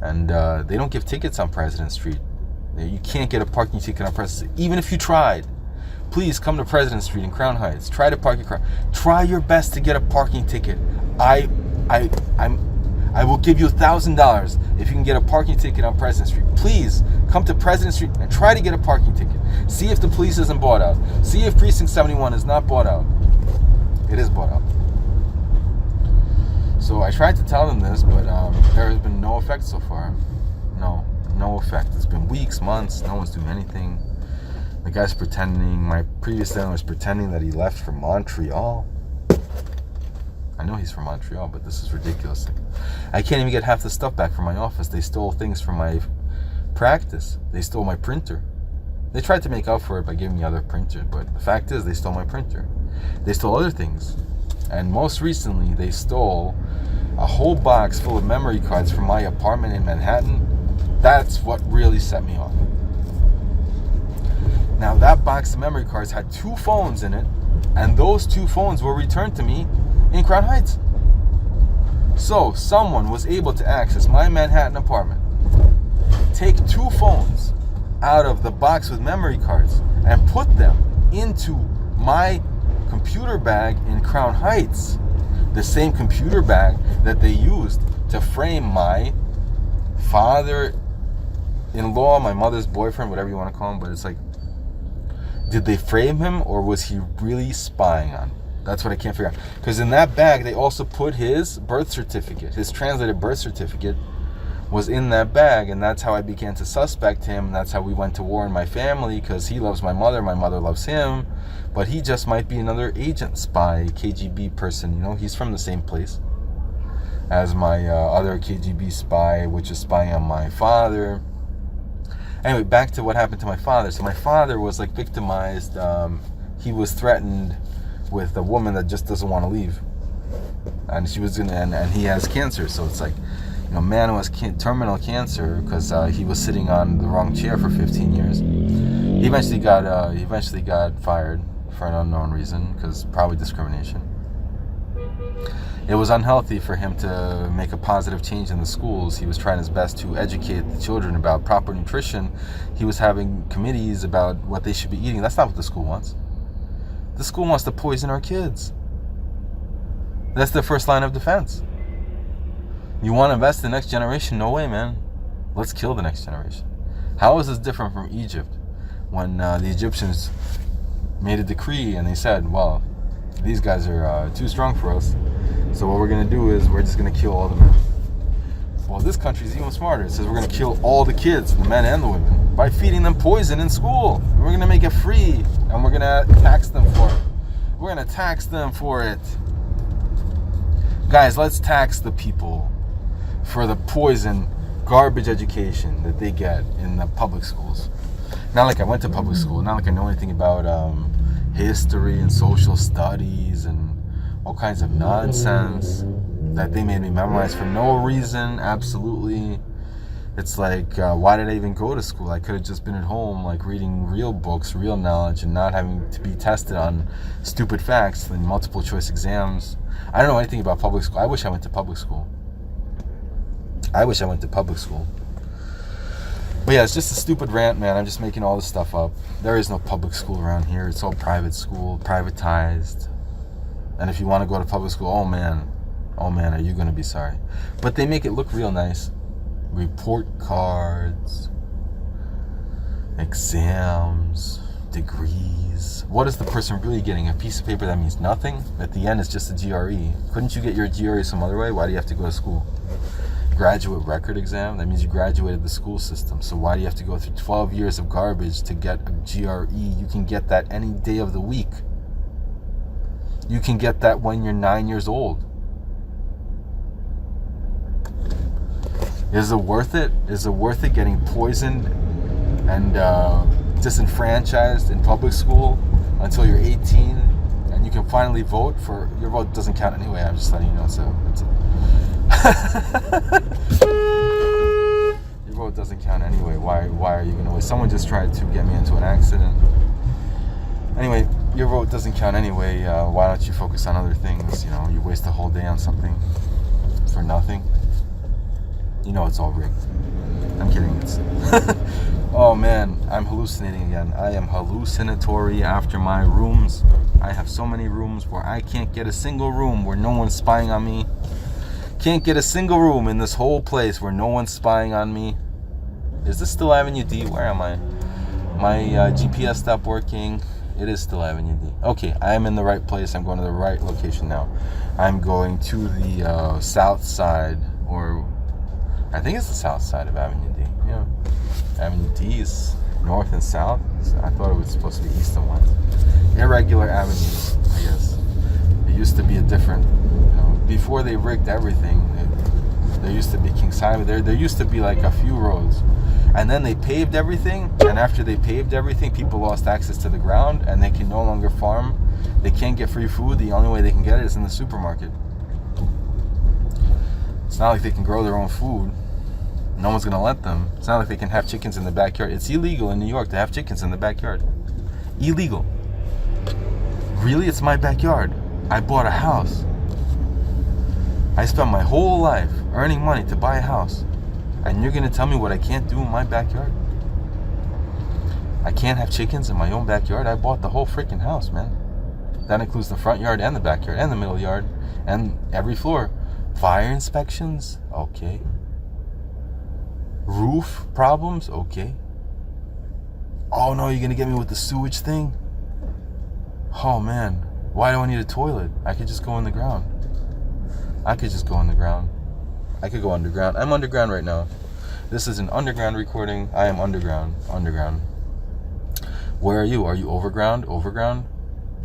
And they don't give tickets on President Street. You can't get a parking ticket on President Street, even if you tried. Please come to President Street in Crown Heights. Try to park your car. Try your best to get a parking ticket. I will give you $1,000 if you can get a parking ticket on President Street. Please come to President Street and try to get a parking ticket. See if the police isn't bought out. See if Precinct 71 is not bought out. It is bought out. So I tried to tell them this, but there has been no effect so far. No effect. It's been weeks, months. No one's doing anything. The guy's pretending. My previous landlord was pretending that he left for Montreal. I know he's from Montreal, but this is ridiculous. I can't even get half the stuff back from my office. They stole things from my practice. They stole my printer. They tried to make up for it by giving me other printers, but the fact is they stole my printer. They stole other things. And most recently, they stole a whole box full of memory cards from my apartment in Manhattan. That's what really set me off. Now, that box of memory cards had 2 phones in it, and those 2 phones were returned to me in Crown Heights. So, someone was able to access my Manhattan apartment, take 2 phones out of the box with memory cards, and put them into my computer bag in Crown Heights. The same computer bag that they used to frame my father-in-law, my mother's boyfriend, whatever you want to call him. But it's like, did they frame him, or was he really spying on me? That's what I can't figure out. Because in that bag, they also put his birth certificate. His translated birth certificate was in that bag, and that's how I began to suspect him. And that's how we went to war in my family, because he loves my mother loves him, but he just might be another agent, spy, KGB person. You know, he's from the same place as my other KGB spy, which is spying on my father. Anyway, back to what happened to my father. So my father was like victimized. He was threatened with a woman that just doesn't want to leave, and she was gonna, and he has cancer. So it's like, you know, man who has terminal cancer because he was sitting on the wrong chair for 15 years. He eventually got fired for an unknown reason, because probably discrimination. It was unhealthy for him to make a positive change in the schools. He was trying his best to educate the children about proper nutrition. He was having committees about what they should be eating. That's not what the school wants. The school wants to poison our kids. That's their first line of defense. You want to invest in the next generation? No way, man. Let's kill the next generation. How is this different from Egypt, when the Egyptians made a decree and they said, well, these guys are too strong for us, so what we're going to do is we're just going to kill all the men. Well, this country is even smarter. It says we're going to kill all the kids, the men and the women, by feeding them poison in school. We're going to make it free, and we're going to tax them for it. We're going to tax them for it. Guys, let's tax the people for the poison, garbage education that they get in the public schools. Not like I went to public school, not like I know anything about history and social studies and all kinds of nonsense that they made me memorize for no reason. Absolutely. It's like, why did I even go to school? I could have just been at home, like reading real books, real knowledge, and not having to be tested on stupid facts and multiple choice exams. I don't know anything about public school. I wish I went to public school. But yeah, it's just a stupid rant, man. I'm just making all this stuff up. There is no public school around here. It's all private school, privatized. And if you want to go to public school, oh man, are you going to be sorry. But they make it look real nice. Report cards, exams, degrees. What is the person really getting? A piece of paper that means nothing? At the end, it's just a GRE. Couldn't you get your GRE some other way? Why do you have to go to school? Graduate record exam, that means you graduated the school system. So why do you have to go through 12 years of garbage to get a GRE? You can get that any day of the week. You can get that when you're 9 years old. Is it worth it? Is it worth it getting poisoned and disenfranchised in public school until you're 18 and you can finally vote for? Your vote doesn't count anyway. I'm just letting you know. Your vote doesn't count anyway. Why are you going to wait? Someone just tried to get me into an accident. Anyway, your vote doesn't count anyway. Why don't you focus on other things? You know, you waste a whole day on something for nothing. You know it's all rigged. I'm kidding. Oh man, I'm hallucinating again. I am hallucinatory after my rooms. I have so many rooms where I can't get a single room where no one's spying on me. Can't get a single room in this whole place where no one's spying on me. Is this still Avenue D? Where am I? My GPS stopped working. It is still Avenue D. Okay, I am in the right place. I'm going to the right location now. I'm going to the south side, or I think it's the south side of Avenue D. Yeah. Avenue D is north and south. I thought it was supposed to be east and west. Irregular avenues, I guess. It used to be a different, before they rigged everything, there used to be Kings Highway. There used to be like a few roads. And then they paved everything, and after they paved everything, people lost access to the ground, and they can no longer farm. They can't get free food. The only way they can get it is in the supermarket. It's not like they can grow their own food. No one's going to let them. It's not like they can have chickens in the backyard. It's illegal in New York to have chickens in the backyard. Illegal. Really? It's my backyard. I bought a house. I spent my whole life earning money to buy a house. And you're going to tell me what I can't do in my backyard? I can't have chickens in my own backyard? I bought the whole freaking house, man. That includes the front yard and the backyard and the middle yard and every floor. Fire inspections? Okay. Roof problems? Okay. Oh no, you're going to get me with the sewage thing? Oh man, why do I need a toilet? I could just go in the ground. I could just go in the ground. I could go underground. I'm underground right now. This is an underground recording. I am underground. Underground. Where are you? Are you overground? Overground?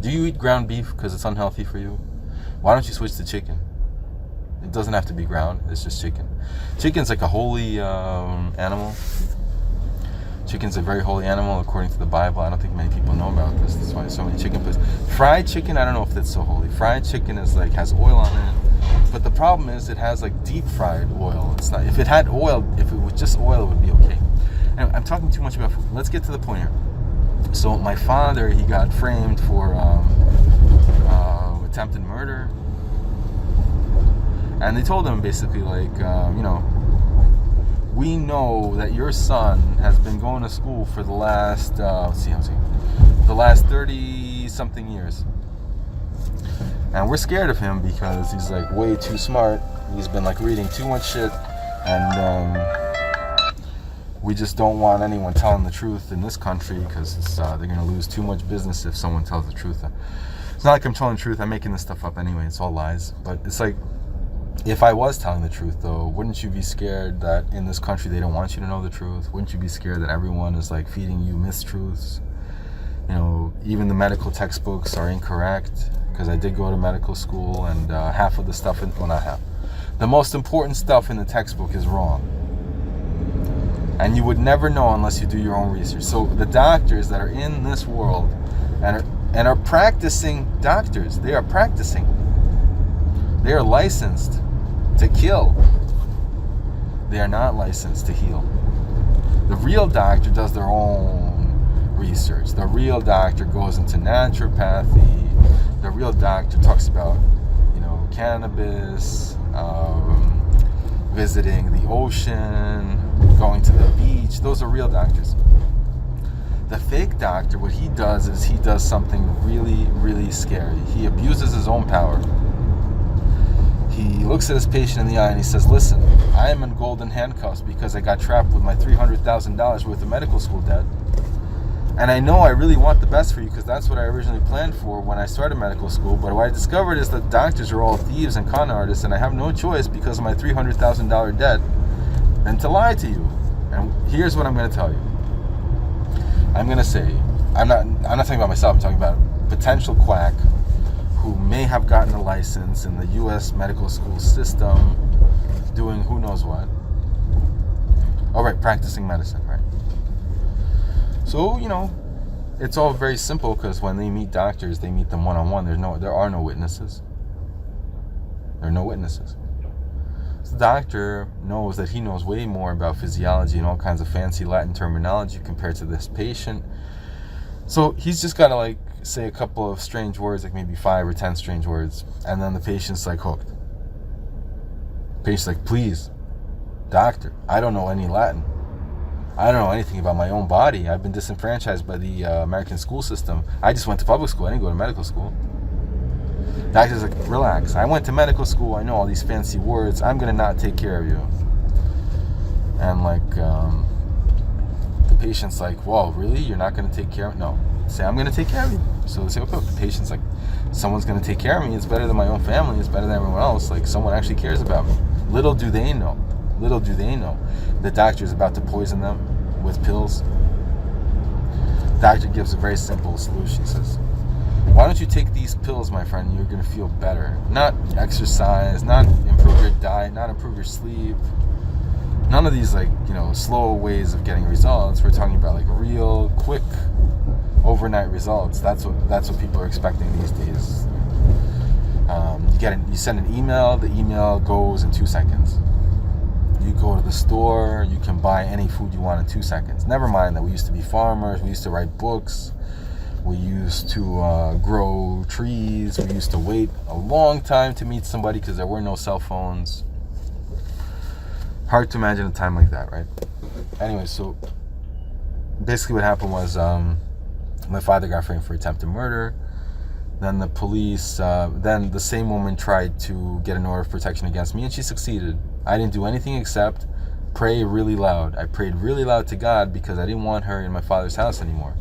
Do you eat ground beef because it's unhealthy for you? Why don't you switch to chicken? It doesn't have to be ground. It's just chicken. Chicken's like a holy animal. Chicken's a very holy animal according to the Bible. I don't think many people know about this. That's why there's so many chicken places. Fried chicken, I don't know if that's so holy. Fried chicken is like has oil on it. But the problem is it has like deep fried oil. It's not. If it had oil, if it was just oil, it would be okay. And I'm talking too much about food. Let's get to the point here. So my father, he got framed for attempted murder, and they told him basically like, we know that your son has been going to school for the last the last 30 something years. And we're scared of him because he's like way too smart. He's been like reading too much shit, and we just don't want anyone telling the truth in this country because they're gonna lose too much business if someone tells the truth. It's not like I'm telling the truth. I'm making this stuff up anyway. It's all lies. But it's like, if I was telling the truth though, wouldn't you be scared that in this country they don't want you to know the truth? Wouldn't you be scared that everyone is like feeding you mistruths? Even the medical textbooks are incorrect. Because I did go to medical school, and half of the stuff, not half, the most important stuff in the textbook is wrong. And you would never know unless you do your own research. So the doctors that are in this world and are practicing doctors, they are practicing. They are licensed to kill. They are not licensed to heal. The real doctor does their own research. The real doctor goes into naturopathy. The real doctor talks about, cannabis, visiting the ocean, going to the beach. Those are real doctors. The fake doctor, what he does is he does something really, really scary. He abuses his own power. He looks at his patient in the eye and he says, listen, I am in golden handcuffs because I got trapped with my $300,000 worth of medical school debt. And I know I really want the best for you because that's what I originally planned for when I started medical school. But what I discovered is that doctors are all thieves and con artists, and I have no choice because of my $300,000 debt than to lie to you. And here's what I'm going to tell you. I'm going to say, I'm not talking about myself. I'm talking about a potential quack who may have gotten a license in the U.S. medical school system, doing who knows what. Oh, right, practicing medicine, right? So, it's all very simple because when they meet doctors, they meet them one-on-one. There are no witnesses. There are no witnesses. So the doctor knows that he knows way more about physiology and all kinds of fancy Latin terminology compared to this patient. So he's just got to say a couple of strange words, like maybe 5 or 10 strange words, and then the patient's hooked. The patient's please, doctor, I don't know any Latin. I don't know anything about my own body. I've been disenfranchised by the American school system. I just went to public school. I didn't go to medical school. Doctor's relax. I went to medical school. I know all these fancy words. I'm going to not take care of you. And the patient's whoa, really? You're not going to take care of me? No. Say, I'm going to take care of you. So they say, okay. The patient's someone's going to take care of me. It's better than my own family. It's better than everyone else. Someone actually cares about me. Little do they know. The doctor is about to poison them with pills. Doctor gives a very simple solution. He says, why don't you take these pills, my friend? You're going to feel better. Not exercise, not improve your diet, not improve your sleep. None of these, like, slow ways of getting results. We're talking about, like, real, quick, overnight results. That's what people are expecting these days. You send an email. The email goes in 2 seconds. You go to the store. You can buy any food you want in 2 seconds. Never mind that we used to be farmers. We used to write books. We used to grow trees. We used to wait a long time to meet somebody because there were no cell phones. Hard to imagine a time like that, right? Anyway, so basically what happened was my father got framed for attempted murder. Then the police, then the same woman tried to get an order of protection against me, and she succeeded. I didn't do anything except pray really loud. I prayed really loud to God because I didn't want her in my father's house anymore.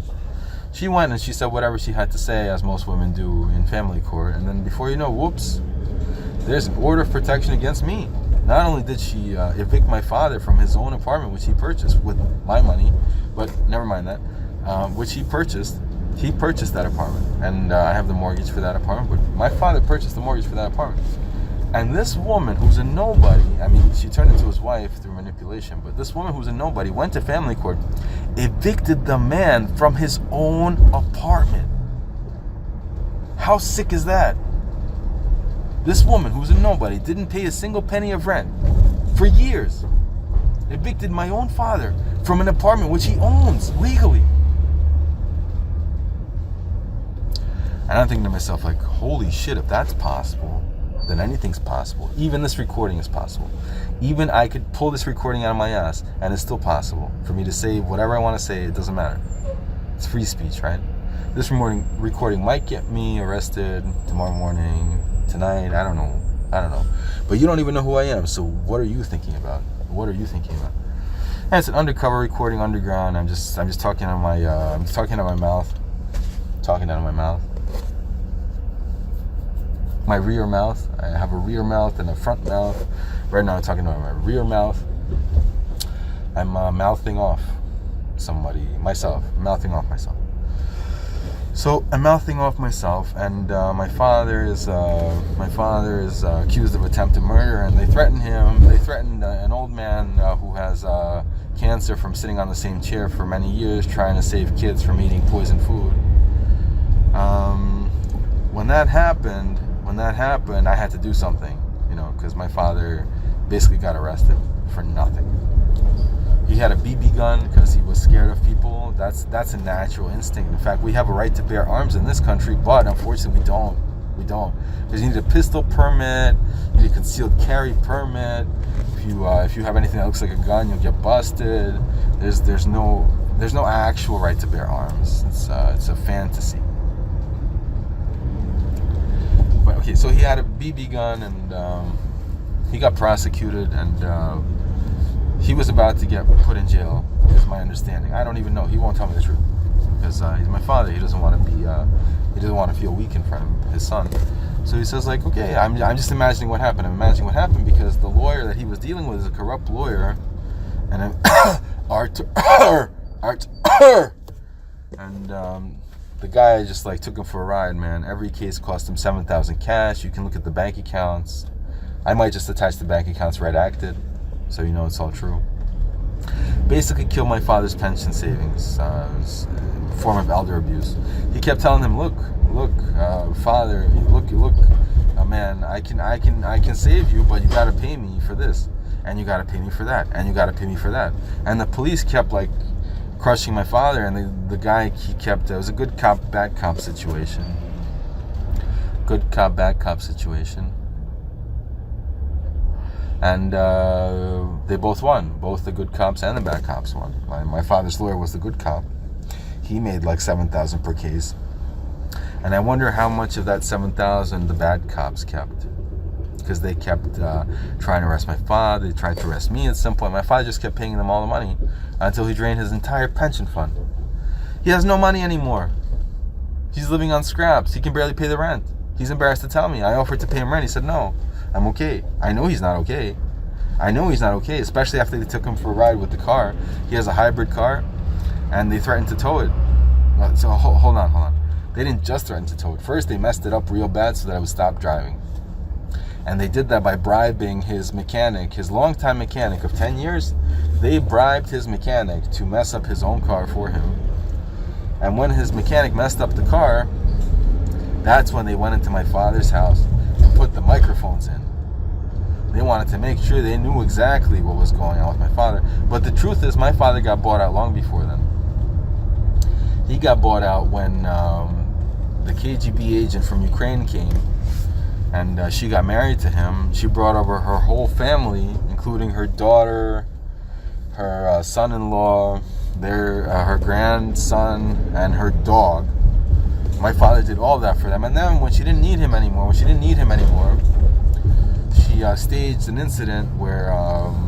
She went and she said whatever she had to say, as most women do in family court, and then before you know, whoops, there's an order of protection against me. Not only did she evict my father from his own apartment, which he purchased with my money, but never mind that, which he purchased that apartment, and I have the mortgage for that apartment, but my father purchased the mortgage for that apartment. And this woman, who's a nobody, I mean, she turned into his wife through manipulation, but this woman who's a nobody went to family court, evicted the man from his own apartment. How sick is that? This woman, who's a nobody, didn't pay a single penny of rent for years. Evicted my own father from an apartment which he owns legally. And I'm thinking to myself, like, holy shit, if that's possible, then anything's possible. Even this recording is possible. Even I could pull this recording out of my ass, and it's still possible for me to say whatever I want to say. It doesn't matter. It's free speech, right? This recording might get me arrested tomorrow morning, tonight. I don't know. But you don't even know who I am. So what are you thinking about? What are you thinking about? And it's an undercover recording, underground. I'm just talking out of my mouth. Talking out of my mouth. My rear mouth. I have a rear mouth and a front mouth. Right now I'm talking about my rear mouth. I'm mouthing off myself. Mouthing off myself. So I'm mouthing off myself, and my father is accused of attempted murder, and they threatened him. They threatened an old man who has cancer from sitting on the same chair for many years, trying to save kids from eating poisoned food. When that happened, I had to do something, because my father basically got arrested for nothing. He had a BB gun because he was scared of people. That's a natural instinct. In fact, we have a right to bear arms in this country, but unfortunately we don't. Because you need a pistol permit, you need a concealed carry permit. If you have anything that looks like a gun, you'll get busted. There's no actual right to bear arms. It's a fantasy. But okay, so he had a BB gun, and he got prosecuted, and he was about to get put in jail, is my understanding. I don't even know. He won't tell me the truth because he's my father. He doesn't want to feel weak in front of his son. So he says, like, okay, I'm just imagining what happened. I'm imagining what happened because the lawyer that he was dealing with is a corrupt lawyer, and the guy just like took him for a ride, man. Every case cost him $7,000 cash. You can look at the bank accounts. I might just attach the bank accounts redacted, so you know it's all true. Basically killed my father's pension savings, form of elder abuse. He kept telling him, look, father, look, man, I can save you, but you gotta pay me for this, and you gotta pay me for that, and you gotta pay me for that. And the police kept like crushing my father, and the guy, it was a good cop, bad cop situation. Good cop, bad cop situation. And they both won. Both the good cops and the bad cops won. My father's lawyer was the good cop. He made like $7,000 per case. And I wonder how much of that $7,000 the bad cops kept. Because they kept trying to arrest my father. They tried to arrest me at some point. My father just kept paying them all the money until he drained his entire pension fund. He has no money anymore. He's living on scraps. He can barely pay the rent. He's embarrassed to tell me. I offered to pay him rent. He said no. I'm okay. I know he's not okay. I know he's not okay, especially after they took him for a ride with the car. He has a hybrid car, and they threatened to tow it. So hold on. They didn't just threaten to tow it. First, they messed it up real bad so that I would stop driving. And they did that by bribing his mechanic, his longtime mechanic of 10 years. They bribed his mechanic to mess up his own car for him. And when his mechanic messed up the car, that's when they went into my father's house and put the microphones in. They wanted to make sure they knew exactly what was going on with my father. But the truth is, my father got bought out long before then. He got bought out when the KGB agent from Ukraine came, and she got married to him. She brought over her whole family, including her daughter, her son-in-law, her grandson, and her dog. My father did all that for them. And then when she didn't need him anymore, she staged an incident where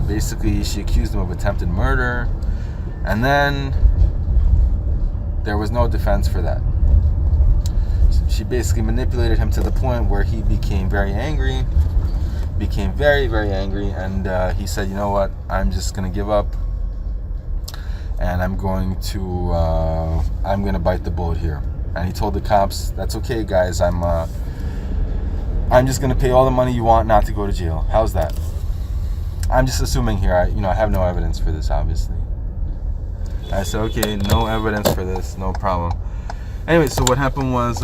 basically she accused him of attempted murder. And then there was no defense for that. She basically manipulated him to the point where he became very angry, very angry, and he said, you know what, I'm just going to give up, and I'm going to bite the bullet here. And he told the cops, that's okay, guys, I'm just going to pay all the money you want not to go to jail. How's that? I'm just assuming here. I have no evidence for this, obviously. I said, okay, no evidence for this, no problem. Anyway, so what happened was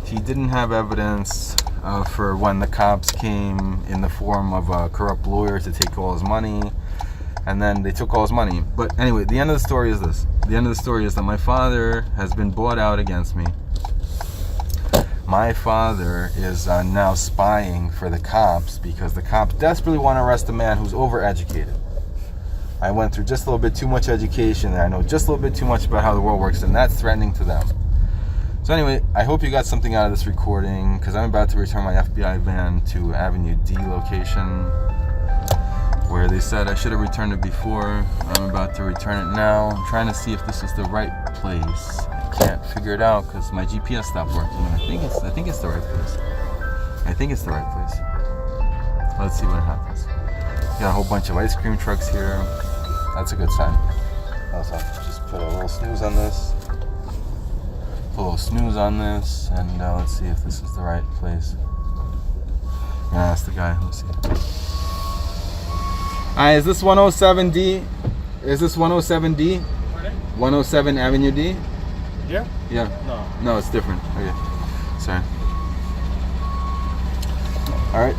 he didn't have evidence for when the cops came in the form of a corrupt lawyer to take all his money, and then they took all his money. But anyway, the end of the story is this. The end of the story is that my father has been bought out against me. My father is now spying for the cops because the cops desperately want to arrest a man who's overeducated. I went through just a little bit too much education, and I know just a little bit too much about how the world works, and that's threatening to them. So anyway, I hope you got something out of this recording, because I'm about to return my FBI van to Avenue D location, where they said I should have returned it before. I'm about to return it now. I'm trying to see if this is the right place. I can't figure it out because my GPS stopped working. I think it's the right place. I think it's the right place. Let's see what happens. Got a whole bunch of ice cream trucks here. That's a good sign. Also, just put a little snooze on this. And let's see if this is the right place. I'm gonna ask the guy. Let's see. Hi, is this 107D? Is this 107D? 107 Avenue D? Yeah? Yeah. No, it's different. Okay. Sorry. All right.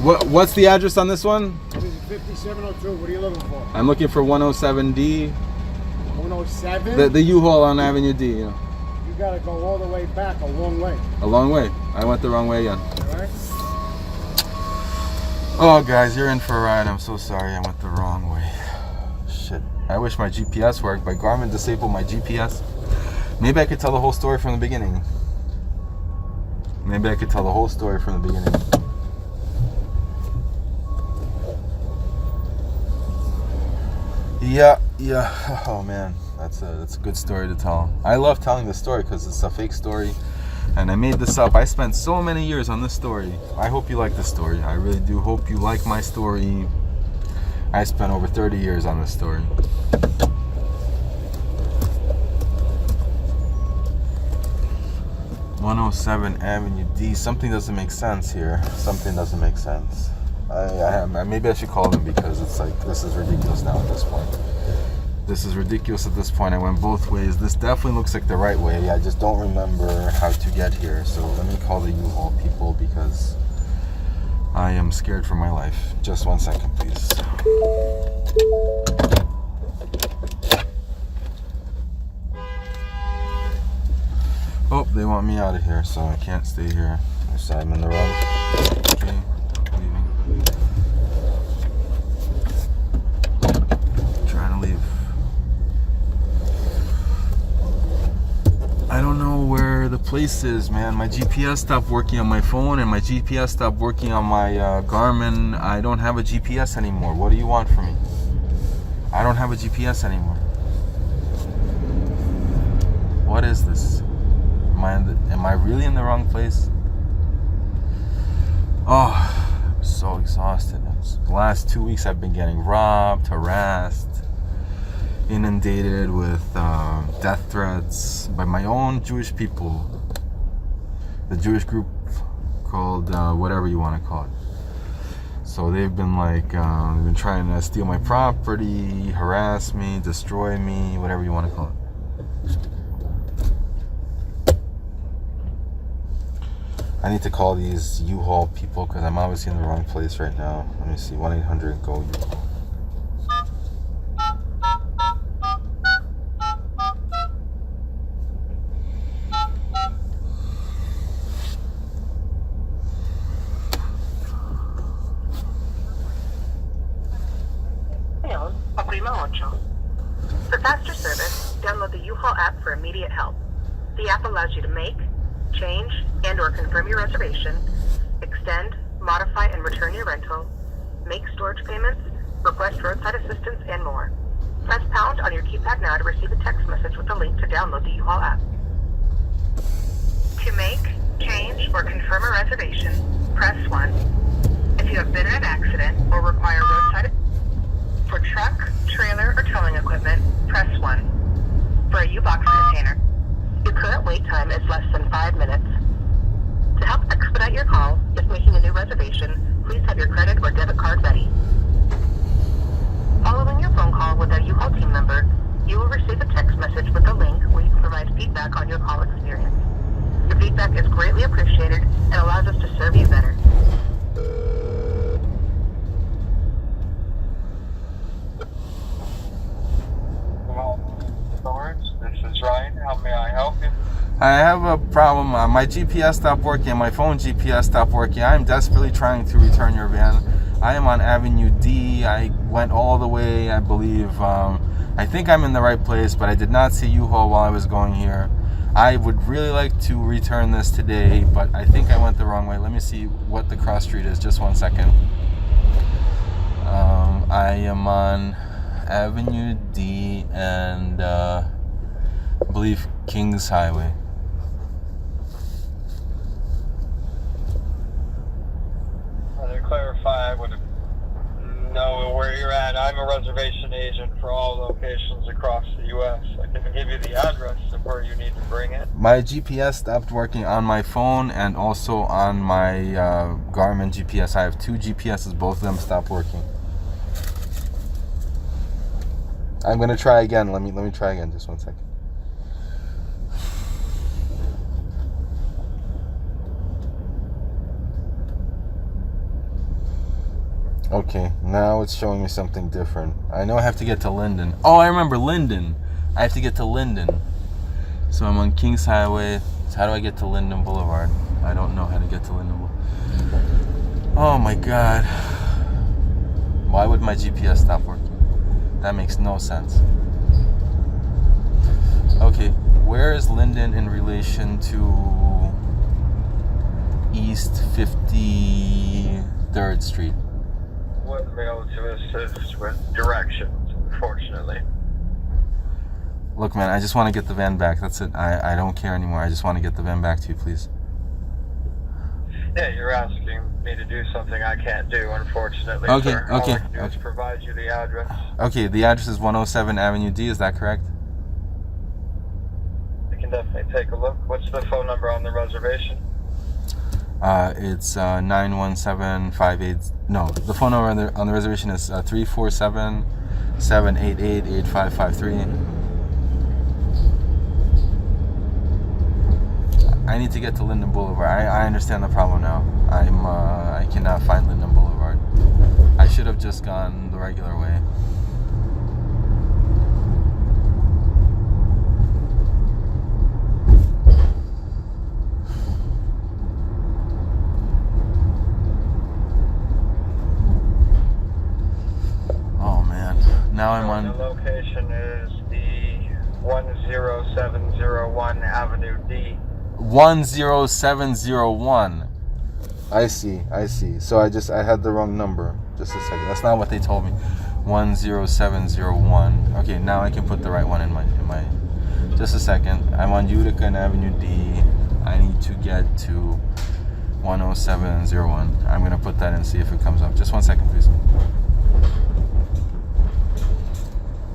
What's the address on this one? This is 5702. What are you looking for? I'm looking for 107D. 107? The U-Haul on Avenue D. You gotta go all the way back a long way. A long way. I went the wrong way again. Alright? Oh, guys, you're in for a ride. I'm so sorry. I went the wrong way. Shit. I wish my GPS worked, but Garmin disabled my GPS. Maybe I could tell the whole story from the beginning. Yeah. Oh man, that's a good story to tell. I love telling this story because it's a fake story, and I made this up. I spent so many years on this story. I hope you like this story. I really do hope you like my story. I spent over 30 years on this story. "107 Avenue D." Something doesn't make sense here. Something doesn't make sense. Maybe I should call them because it's like, this is ridiculous now at this point. I went both ways. This definitely looks like the right way. I just don't remember how to get here. So let me call the U-Haul people because I am scared for my life. Just 1 second, please. Oh, they want me out of here, so I can't stay here. So I'm in the wrong. Okay. Trying to leave. I don't know where the place is, man. My GPS stopped working on my phone, and my GPS stopped working on my Garmin. I don't have a GPS anymore. What do you want from me? I don't have a GPS anymore. What is this? Am I really in the wrong place? Oh, So exhausted. The last 2 weeks I've been getting robbed, harassed, inundated with death threats by my own Jewish people. The Jewish group called whatever you want to call it. So they've been like, they've been trying to steal my property, harass me, destroy me, whatever you want to call it. I need to call these U-Haul people because I'm obviously in the wrong place right now. Let me see, 1-800-GO-U-Haul. For faster service, download the U-Haul app for immediate help. The app allows you to make, change, and/or confirm your reservation, extend, modify, and return your rental, make storage payments, request roadside assistance, and more. Press pound on your keypad now to receive a text message with a link to download the U-Haul app. To make, change, or confirm a reservation, press 1. If you have been in an accident or require roadside assistance, for truck, trailer, or towing equipment, press 1. For a U-Box container, your current wait time is less than 5 minutes. To help expedite your call, if making a new reservation, please have your credit or debit card ready. Following your phone call with a U-Haul team member, you will receive a text message with a link where you can provide feedback on your call experience. Your feedback is greatly appreciated and allows us to serve you better. This is Ryan. How may I help you? I have a problem. My GPS stopped working. My phone GPS stopped working. I am desperately trying to return your van. I am on Avenue D. I went all the way, I believe. I think I'm in the right place, but I did not see U-Haul while I was going here. I would really like to return this today, but I think I went the wrong way. Let me see what the cross street is. Just 1 second. I am on Avenue D and I believe Kings Highway. To clarify, I would know where you're at. I'm a reservation agent for all locations across the U.S. I can give you the address of where you need to bring it. My GPS stopped working on my phone and also on my Garmin GPS. I have 2 GPSs, both of them stopped working. I'm gonna try again. Let me try again. Just 1 second. Okay, now it's showing me something different. I know I have to get to Linden. Oh, I remember Linden. I have to get to Linden. So I'm on Kings Highway. So how do I get to Linden Boulevard? I don't know how to get to Linden Boulevard. Oh my God. Why would my GPS stop working? That makes no sense. Okay, where is Linden in relation to East 53rd Street? Wouldn't be able to assist with directions, unfortunately. Look, man, I just want to get the van back. That's it. I don't care anymore. I just want to get the van back to you, please. Yeah, you're asking me to do something I can't do, unfortunately. Okay, sir. All okay, I can do is okay. provide you the address. Okay, the address is 107 Avenue D. Is that correct? I can definitely take a look. What's the phone number on the reservation? It's 91758. No, the phone number on the reservation is 347-788-8553. I need to get to Linden Boulevard. I understand the problem now. I cannot find Linden Boulevard. I should have just gone the regular way. Oh man. Now I'm on. The location is the 10701 Avenue D. 10701. I see. So I had the wrong number. Just a second. That's not what they told me. 10701. Okay, now I can put the right one in my. Just a second. I'm on Utica and Avenue D. I need to get to 10701. I'm going to put that in and see if it comes up. Just 1 second, please.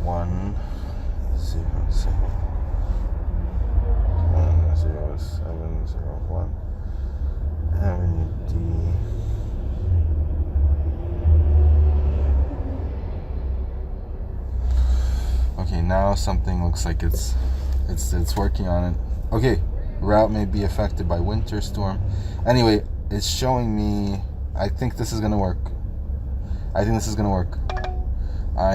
10701. Avenue D. Okay, now something looks like it's working on it. Okay, route may be affected by winter storm. Anyway, it's showing me. I think this is gonna work. I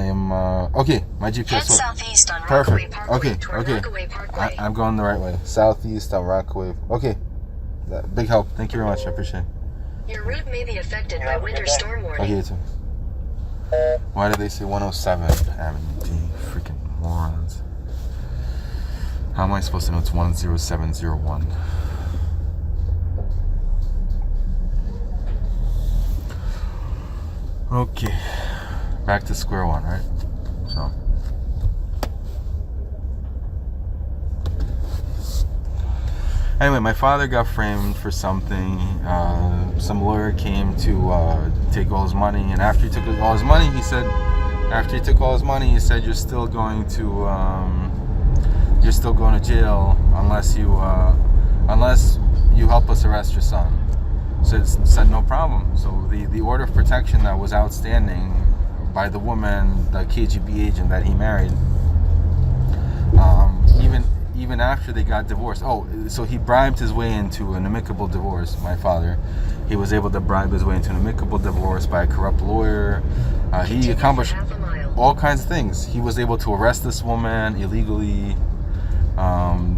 am okay. My GPS Head works. southeast on Rockaway Perfect. Parkway Okay, toward okay. Rockaway Parkway. I'm going the right way. Southeast on Rockaway. Okay, big help. Thank you very much. I appreciate it. Your route may be affected by winter storm warning. Okay, you too. Why did they say 107 Avenue D? Freaking morons. How am I supposed to know it's 10701? Okay. Back to square one, right? So. Anyway, my father got framed for something. Some lawyer came to take all his money, and after he took all his money, he said, "You're still going to jail unless you help us arrest your son." So it said no problem. So the order of protection that was outstanding by the woman, the KGB agent that he married, even after they got divorced. Oh, so he bribed his way into an amicable divorce, my father. He was able to bribe his way into an amicable divorce by a corrupt lawyer. He accomplished all kinds of things. He was able to arrest this woman illegally.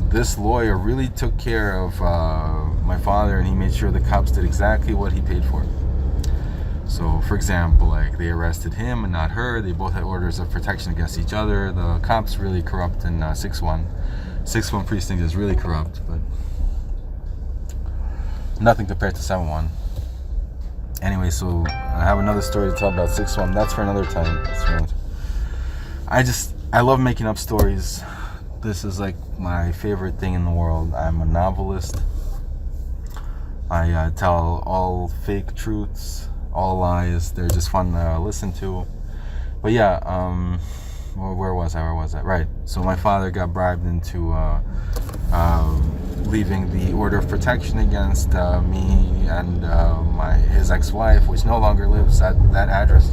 This lawyer really took care of my father, and he made sure the cops did exactly what he paid for. So, for example, like, they arrested him and not her. They both had orders of protection against each other. The cops really corrupt in 6-1. 6-1 precinct is really corrupt, but nothing compared to 7-1. Anyway, so I have another story to tell about 6-1. That's for another time. I love making up stories. This is like my favorite thing in the world. I'm a novelist. I tell all fake truths, all lies. They're just fun to listen to. But yeah, where was I? Right. So my father got bribed into leaving the order of protection against me and his ex-wife, which no longer lives at that address.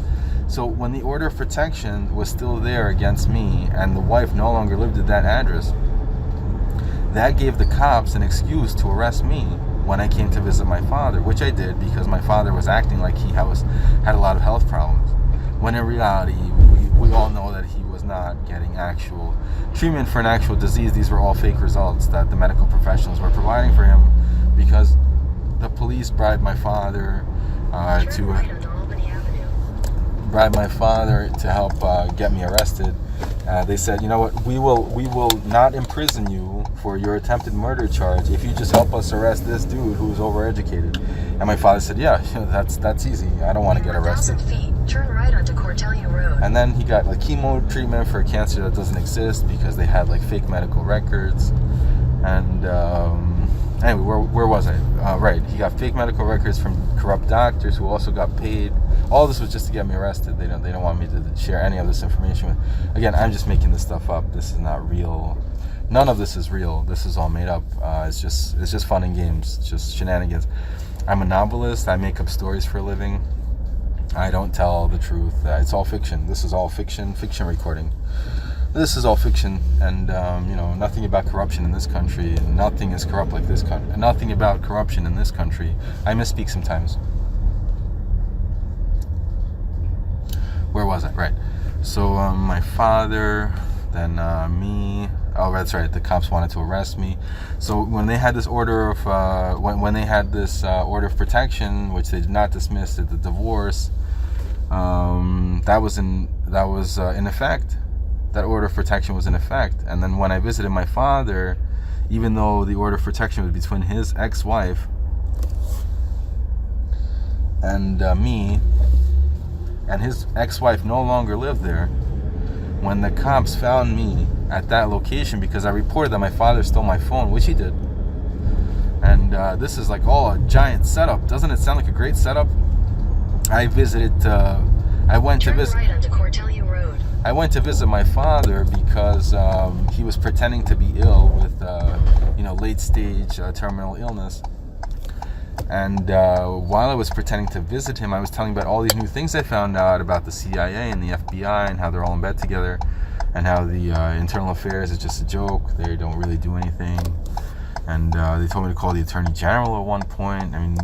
So when the order of protection was still there against me and the wife no longer lived at that address, that gave the cops an excuse to arrest me when I came to visit my father, which I did because my father was acting like he had a lot of health problems. When in reality, we all know that he was not getting actual treatment for an actual disease. These were all fake results that the medical professionals were providing for him because the police bribed my father to help get me arrested. They said, you know what, we will not imprison you for your attempted murder charge if you just help us arrest this dude who's overeducated. And my father said, yeah, that's easy. I don't want to get arrested. 1,000 feet, turn right onto Cortellia Road. And then he got like chemo treatment for a cancer that doesn't exist because they had like fake medical records. And anyway, where was I? Right, he got fake medical records from corrupt doctors who also got paid. All this was just to get me arrested. They don't want me to share any of this information with. Again, I'm just making this stuff up. This is not real. None of this is real. This is all made up. It's just fun and games. It's just shenanigans. I'm a novelist. I make up stories for a living. I don't tell the truth. It's all fiction. This is all fiction recording. This is all fiction, and nothing about corruption in this country. Nothing is corrupt like this country. Nothing about corruption in this country. I misspeak sometimes. Where was I? Right. So my father, then me. Oh, that's right. The cops wanted to arrest me. So when they had this order of order of protection, which they did not dismiss at the divorce, that was in effect. That order of protection was in effect. And then when I visited my father, even though the order of protection was between his ex-wife and me, and his ex-wife no longer lived there, when the cops found me at that location because I reported that my father stole my phone, which he did, And this is like all a giant setup. Doesn't it sound like a great setup? I visited. I went to visit. Turn right onto Cortellia Road. I went to visit my father because he was pretending to be ill with, late stage terminal illness. And while I was pretending to visit him, I was telling about all these new things I found out about the CIA and the FBI and how they're all in bed together, and how the internal affairs is just a joke. They don't really do anything. And they told me to call the Attorney General at one point. I mean,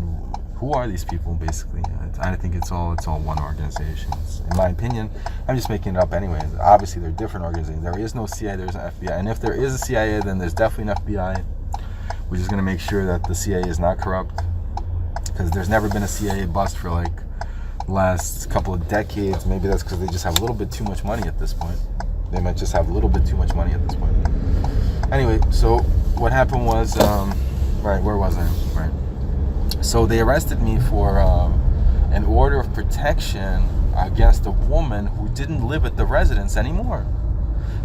who are these people, basically? I think it's all one organization. In my opinion, I'm just making it up anyway. Obviously, they're different organizations. There is no CIA, there's an FBI. And if there is a CIA, then there's definitely an FBI. We're just going to make sure that the CIA is not corrupt. Because there's never been a CIA bust for like the last couple of decades. Maybe that's because they just have a little bit too much money at this point. They might just have a little bit too much money at this point. Anyway, so what happened was, right, where was I? Right. So they arrested me for an order of protection against a woman who didn't live at the residence anymore.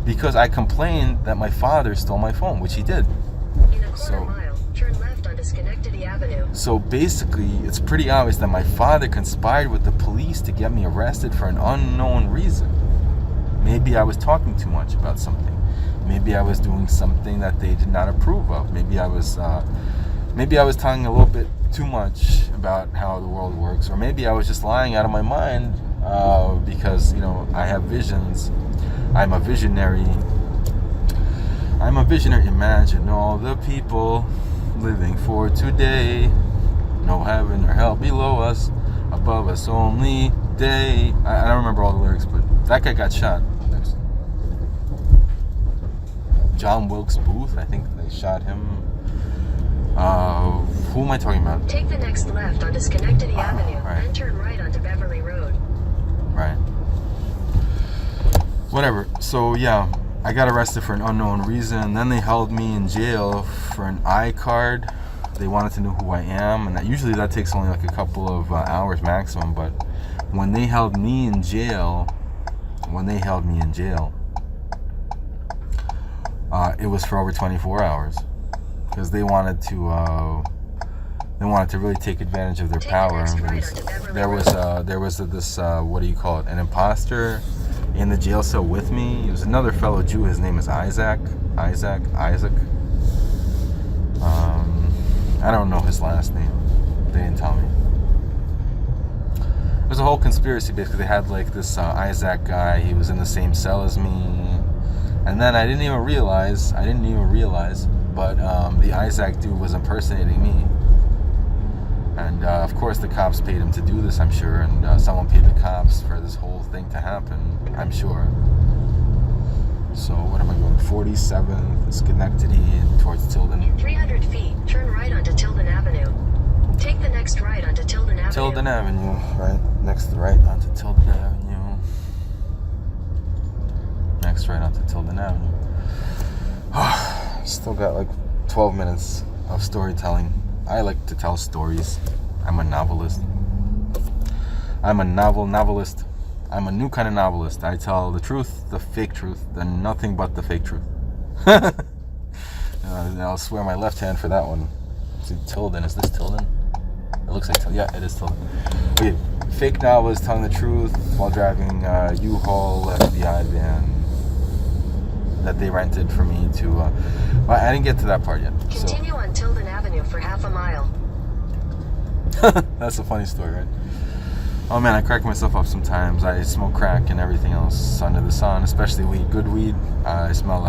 Because I complained that my father stole my phone, which he did. In a quarter mile, turn left onto Schenectady Avenue. So basically, it's pretty obvious that my father conspired with the police to get me arrested for an unknown reason. Maybe I was talking too much about something. Maybe I was doing something that they did not approve of. Maybe I was talking a little bit too much about how the world works, or maybe I was just lying out of my mind because I have visions. I'm a visionary. Imagine all the people living for today. No heaven or hell below us, above us only day. I don't remember all the lyrics, but that guy got shot. John Wilkes Booth, I think they shot him. Who am I talking about? Take the next left onto Schenectady Avenue, right. then turn right onto Beverly Road. Right. Whatever. So yeah, I got arrested for an unknown reason. Then they held me in jail for an iCard. They wanted to know who I am, and usually that takes only like a couple of hours maximum. But when they held me in jail, it was for over 24 hours because they wanted to really take advantage of their power. There was this what do you call it? An imposter in the jail cell with me. It was another fellow Jew. His name is Isaac. I don't know his last name. They didn't tell me. It was a whole conspiracy. Basically, they had like this Isaac guy. He was in the same cell as me. And then I didn't even realize, but the Isaac dude was impersonating me. And of course the cops paid him to do this, I'm sure, and someone paid the cops for this whole thing to happen, I'm sure. So what am I going, 47th, Schenectady, towards Tilden? In 300 feet, turn right onto Tilden Avenue. Take the next right onto Tilden Avenue. Tilden Avenue, right, next right onto Tilden Avenue. Next right onto Tilden Avenue. Still got like 12 minutes of storytelling. I like to tell stories. I'm a novelist. I'm a novelist. I'm a new kind of novelist. I tell the truth, the fake truth, and nothing but the fake truth. I'll swear my left hand for that one. See, Tilden. Is this Tilden? It looks like Tilden. Yeah, it is Tilden. Okay. Fake novelist telling the truth while driving a U-Haul FBI van that they rented for me to... well, I didn't get to that part yet. Continue on Tilden Avenue for half a mile. That's a funny story, right? Oh man, I crack myself up sometimes. I smoke crack and everything else under the sun, especially weed, good weed. I smoke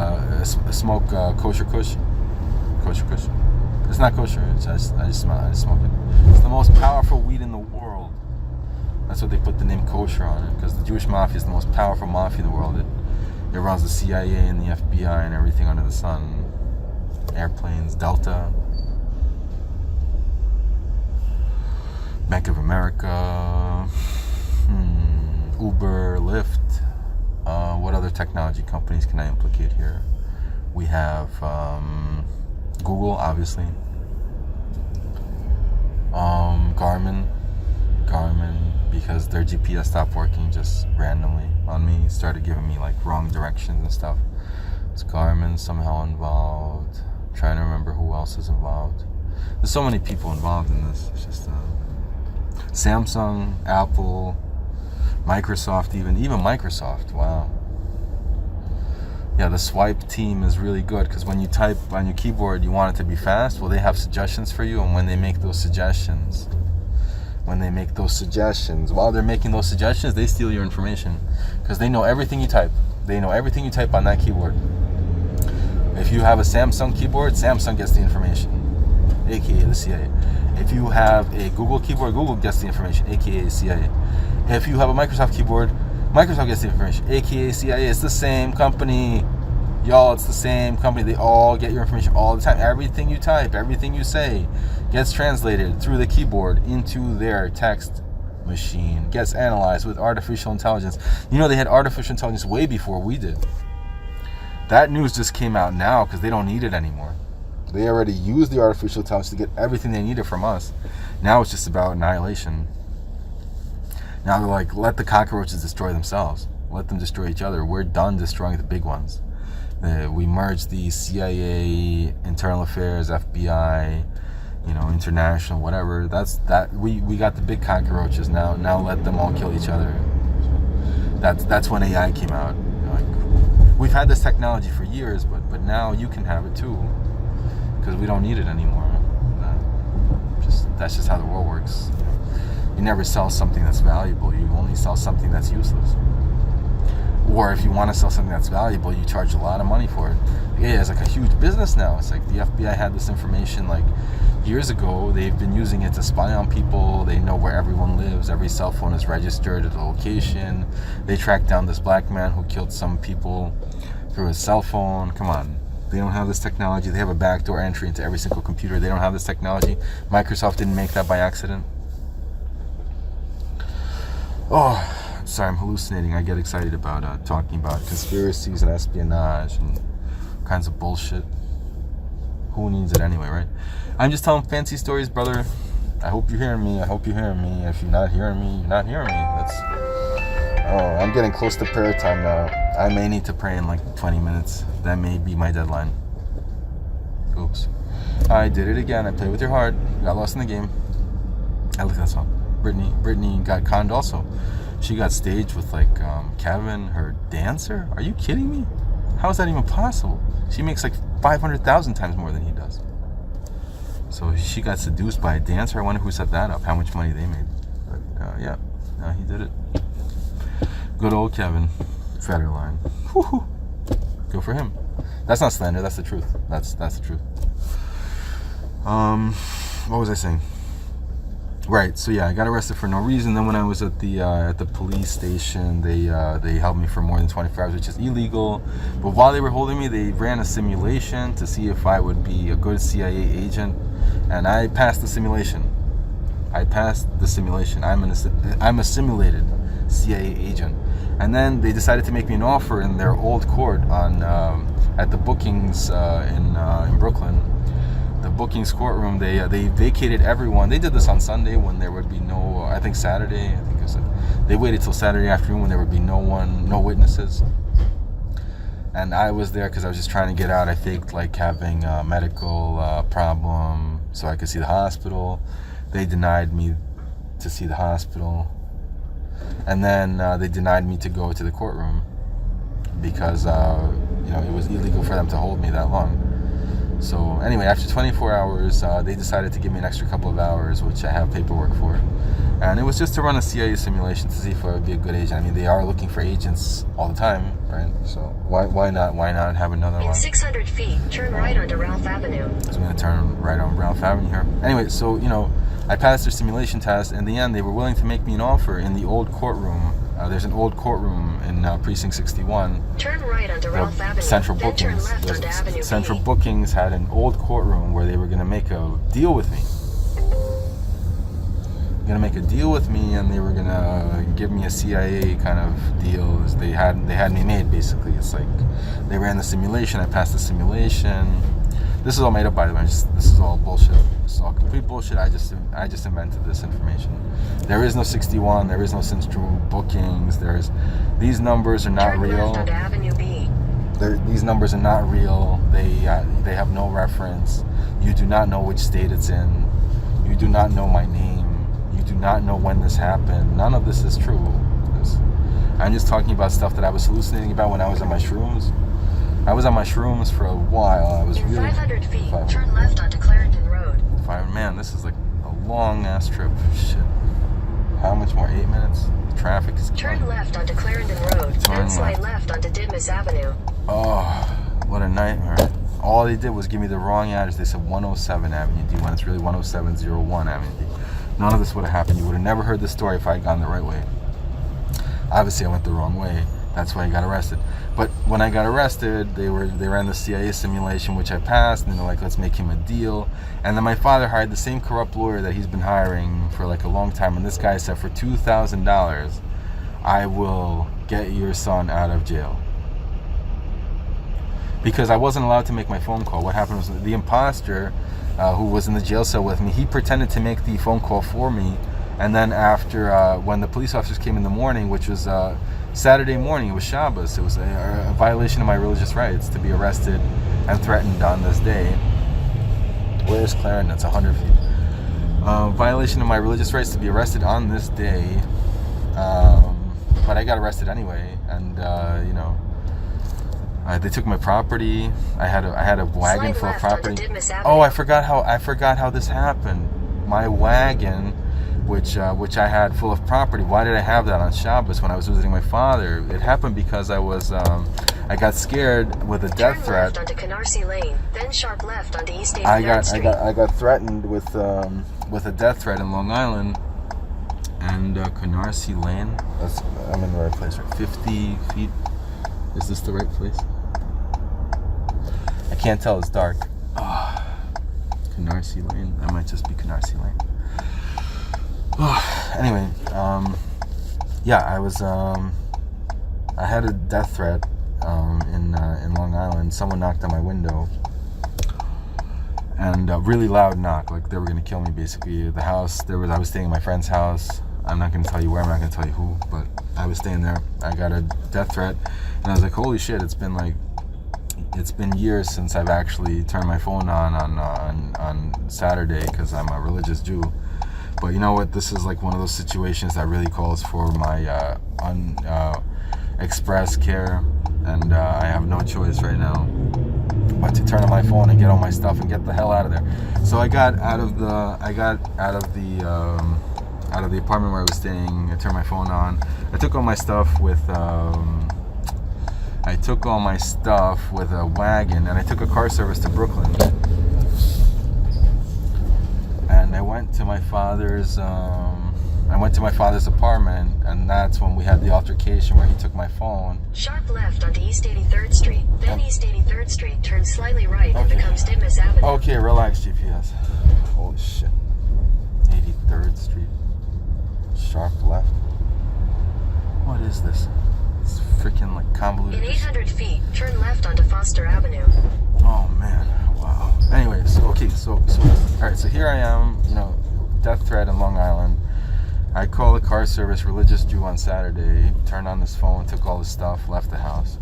kosher kush. Kosher kush. It's not kosher. I just smoke it. It's the most powerful weed in the world. That's what they put the name kosher on it, because the Jewish mafia is the most powerful mafia in the world. It runs the CIA and the FBI and everything under the sun. Airplanes, Delta, Bank of America, Uber, Lyft. What other technology companies can I implicate here? We have Google, obviously. Garmin, because their GPS stopped working just randomly on me. Started giving me like wrong directions and stuff. It's Garmin somehow involved. I'm trying to remember who else is involved. There's so many people involved in this. It's just Samsung, Apple, Microsoft, even Microsoft. Wow. Yeah, the swipe team is really good because when you type on your keyboard, you want it to be fast. Well, they have suggestions for you, and when they make those suggestions, while they're making those suggestions, they steal your information because they know everything you type. They know everything you type on that keyboard. If you have a Samsung keyboard, Samsung gets the information, aka the CIA. If you have a Google keyboard, Google gets the information, aka CIA. If you have a Microsoft keyboard, Microsoft gets the information, aka CIA. It's the same company. Y'all, it's the same company. They all get your information all the time. Everything you type, everything you say gets translated through the keyboard into their text machine, gets analyzed with artificial intelligence. You know, they had artificial intelligence way before we did. That news just came out now because they don't need it anymore. They already used the artificial intelligence to get everything they needed from us. Now it's just about annihilation. Now they're like, let the cockroaches destroy themselves. Let them destroy each other. We're done destroying the big ones. We merged the CIA, Internal Affairs, FBI, international, whatever. We got the big cockroaches now. Now let them all kill each other. That's when AI came out. We've had this technology for years, but now you can have it too, because we don't need it anymore. That's just how the world works. You never sell something that's valuable. You only sell something that's useless. Or if you want to sell something that's valuable, you charge a lot of money for it. Yeah, it's like a huge business now. It's like the FBI had this information like years ago. They've been using it to spy on people. They know where everyone lives. Every cell phone is registered at a location. They tracked down this black man who killed some people through his cell phone. Come on. They don't have this technology. They have a backdoor entry into every single computer. They don't have this technology. Microsoft didn't make that by accident. Oh, sorry, I'm hallucinating. I get excited about talking about conspiracies and espionage and kinds of bullshit. Who needs it anyway, right? I'm just telling fancy stories, brother. I hope you're hearing me. If you're not hearing me, you're not hearing me. I'm getting close to prayer time now. I may need to pray in like 20 minutes. That may be my deadline. Oops. I did it again. I played with your heart. Got lost in the game. I like that song. Brittany got conned also. She got staged with like Kevin, her dancer. Are you kidding me? How is that even possible? She makes like 500,000 times more than he does. So she got seduced by a dancer. I wonder who set that up, how much money they made. But he did it. Good old Kevin Federline. Woo-hoo. Go for him. That's not slander, that's the truth. That's the truth. What was I saying? Right, so yeah, I got arrested for no reason. Then when I was at the police station, they held me for more than 24 hours, which is illegal. But while they were holding me, they ran a simulation to see if I would be a good CIA agent, and I passed the simulation. I'm a simulated CIA agent. And then they decided to make me an offer in their old court at the Bookings in Brooklyn. The Bookings courtroom, they vacated everyone. They did this on Sunday when there would be no, I think Saturday, they waited till Saturday afternoon when there would be no witnesses. And I was there because I was just trying to get out. I faked like having a medical problem so I could see the hospital. They denied me to see the hospital. And then they denied me to go to the courtroom because it was illegal for them to hold me that long. So anyway, after 24 hours, they decided to give me an extra couple of hours, which I have paperwork for. And it was just to run a CIA simulation to see if I would be a good agent. I mean, they are looking for agents all the time, right? So why not have another one? In 600 feet, turn right onto Ralph Avenue. So I'm going to turn right on Ralph Avenue here. Anyway, so, I passed their simulation test. In the end, they were willing to make me an offer in the old courtroom. There's an old courtroom in Precinct 61. Turn right onto Ralph Avenue. Central then Bookings. turn left onto Avenue Central B. Bookings had an old courtroom where they were going to make a deal with me. And they were going to give me a CIA kind of deal. They had me made, basically. It's like they ran the simulation. I passed the simulation. This is all made up, by the way. This is all bullshit. It's all complete bullshit. I just invented this information. There is no 61. There is no Central Bookings. These numbers are not Turn real. left onto Avenue B. These numbers are not real. They have no reference. You do not know which state it's in. You do not know my name. You do not know when this happened. None of this is true. I'm just talking about stuff that I was hallucinating about when I was on my shrooms. I was on my shrooms for a while. I was In really 500 feet, turn left onto Clarendon Road. Man, this is like a long ass trip. Shit. How much more? 8 minutes? The traffic is Turn killing. left onto Clarendon Road, Turn then slide left. left onto Didmas Avenue. Oh, what a nightmare. All they did was give me the wrong address. They said 107 Avenue D when it's really 10701 Avenue D. None of this would have happened. You would have never heard this story if I had gone the right way. Obviously, I went the wrong way. That's why I got arrested. But when I got arrested, they ran the CIA simulation, which I passed, and they're like, let's make him a deal. And then my father hired the same corrupt lawyer that he's been hiring for like a long time. And this guy said, for $2,000, I will get your son out of jail. Because I wasn't allowed to make my phone call. What happened was the imposter who was in the jail cell with me, he pretended to make the phone call for me. And then after, when the police officers came in the morning, which was Saturday morning, it was Shabbos, it was a violation of my religious rights to be arrested and threatened on this day. Where's Clarendon? It's 100 feet. Violation of my religious rights to be arrested on this day. But I got arrested anyway, and you know, they took my property. I had a wagon Slide full of left property. onto Didmas Avenue. Oh, I forgot how this happened. My wagon, which I had full of property. Why did I have that on Shabbos when I was visiting my father? It happened because I got scared with a death Turn threat. left onto Canarsie Lane, then sharp left onto East 83rd I Street. got threatened with a death threat in Long Island, and Canarsie Lane. I'm in the right place, right? 50 feet. Is this the right place? I can't tell. It's dark. Canarsie Lane. That might just be Canarsie Lane. Anyway, yeah, I had a death threat in Long Island. Someone knocked on my window, and a really loud knock, like they were gonna kill me. Basically, the house I was staying at my friend's house. I'm not gonna tell you where. I'm not gonna tell you who, but I was staying there. I got a death threat, and I was like, holy shit! It's been years since I've actually turned my phone on Saturday because I'm a religious Jew. But you know what? This is like one of those situations that really calls for my express care, and I have no choice right now but to turn on my phone and get all my stuff and get the hell out of there. So I got out of the apartment where I was staying. I turned my phone on. I took all my stuff with a wagon, and I took a car service to Brooklyn. And I went to my father's apartment, and that's when we had the altercation where he took my phone. Sharp left onto East 83rd Street, then East 83rd Street, turn slightly right and Okay. becomes Didmas Avenue. Okay, relax, GPS. Holy shit. 83rd Street. Sharp left. What is this? It's freaking like convoluted. In 800 feet, turn left onto Foster Avenue. Oh man, wow. Anyway, so all right, so here I am, you know, death threat in Long Island. I call the car service, religious Jew, on Saturday, turned on this phone, took all the stuff, left the house.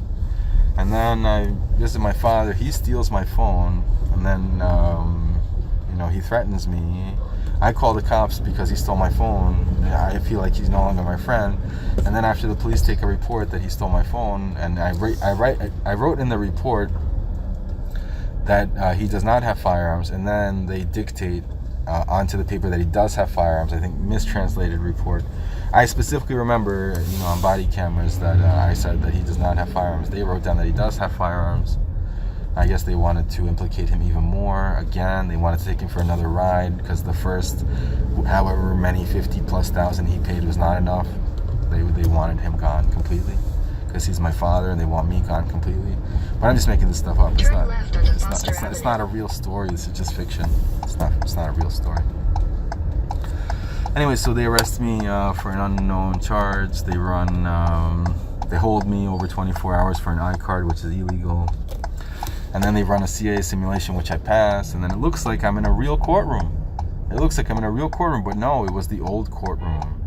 And then I visit my father, he steals my phone, and then, you know, he threatens me. I call the cops because he stole my phone. I feel like he's no longer my friend. And then after the police take a report that he stole my phone, and I wrote in the report that he does not have firearms, and then they dictate onto the paper that he does have firearms. I think mistranslated report. I specifically remember, you know, on body cameras that I said that he does not have firearms. They wrote down that he does have firearms. I guess they wanted to implicate him even more. Again, they wanted to take him for another ride because the first, however many 50,000+ he paid was not enough. They wanted him gone completely because he's my father, and they want me gone completely. But I'm just making this stuff up. Turn left onto Foster It's Avenue. not a real story. This is just fiction. It's not a real story. Anyway, so they arrest me for an unknown charge. They hold me over 24 hours for an iCard, which is illegal. And then they run a CIA simulation, which I pass. And then it looks like I'm in a real courtroom. But no, it was the old courtroom.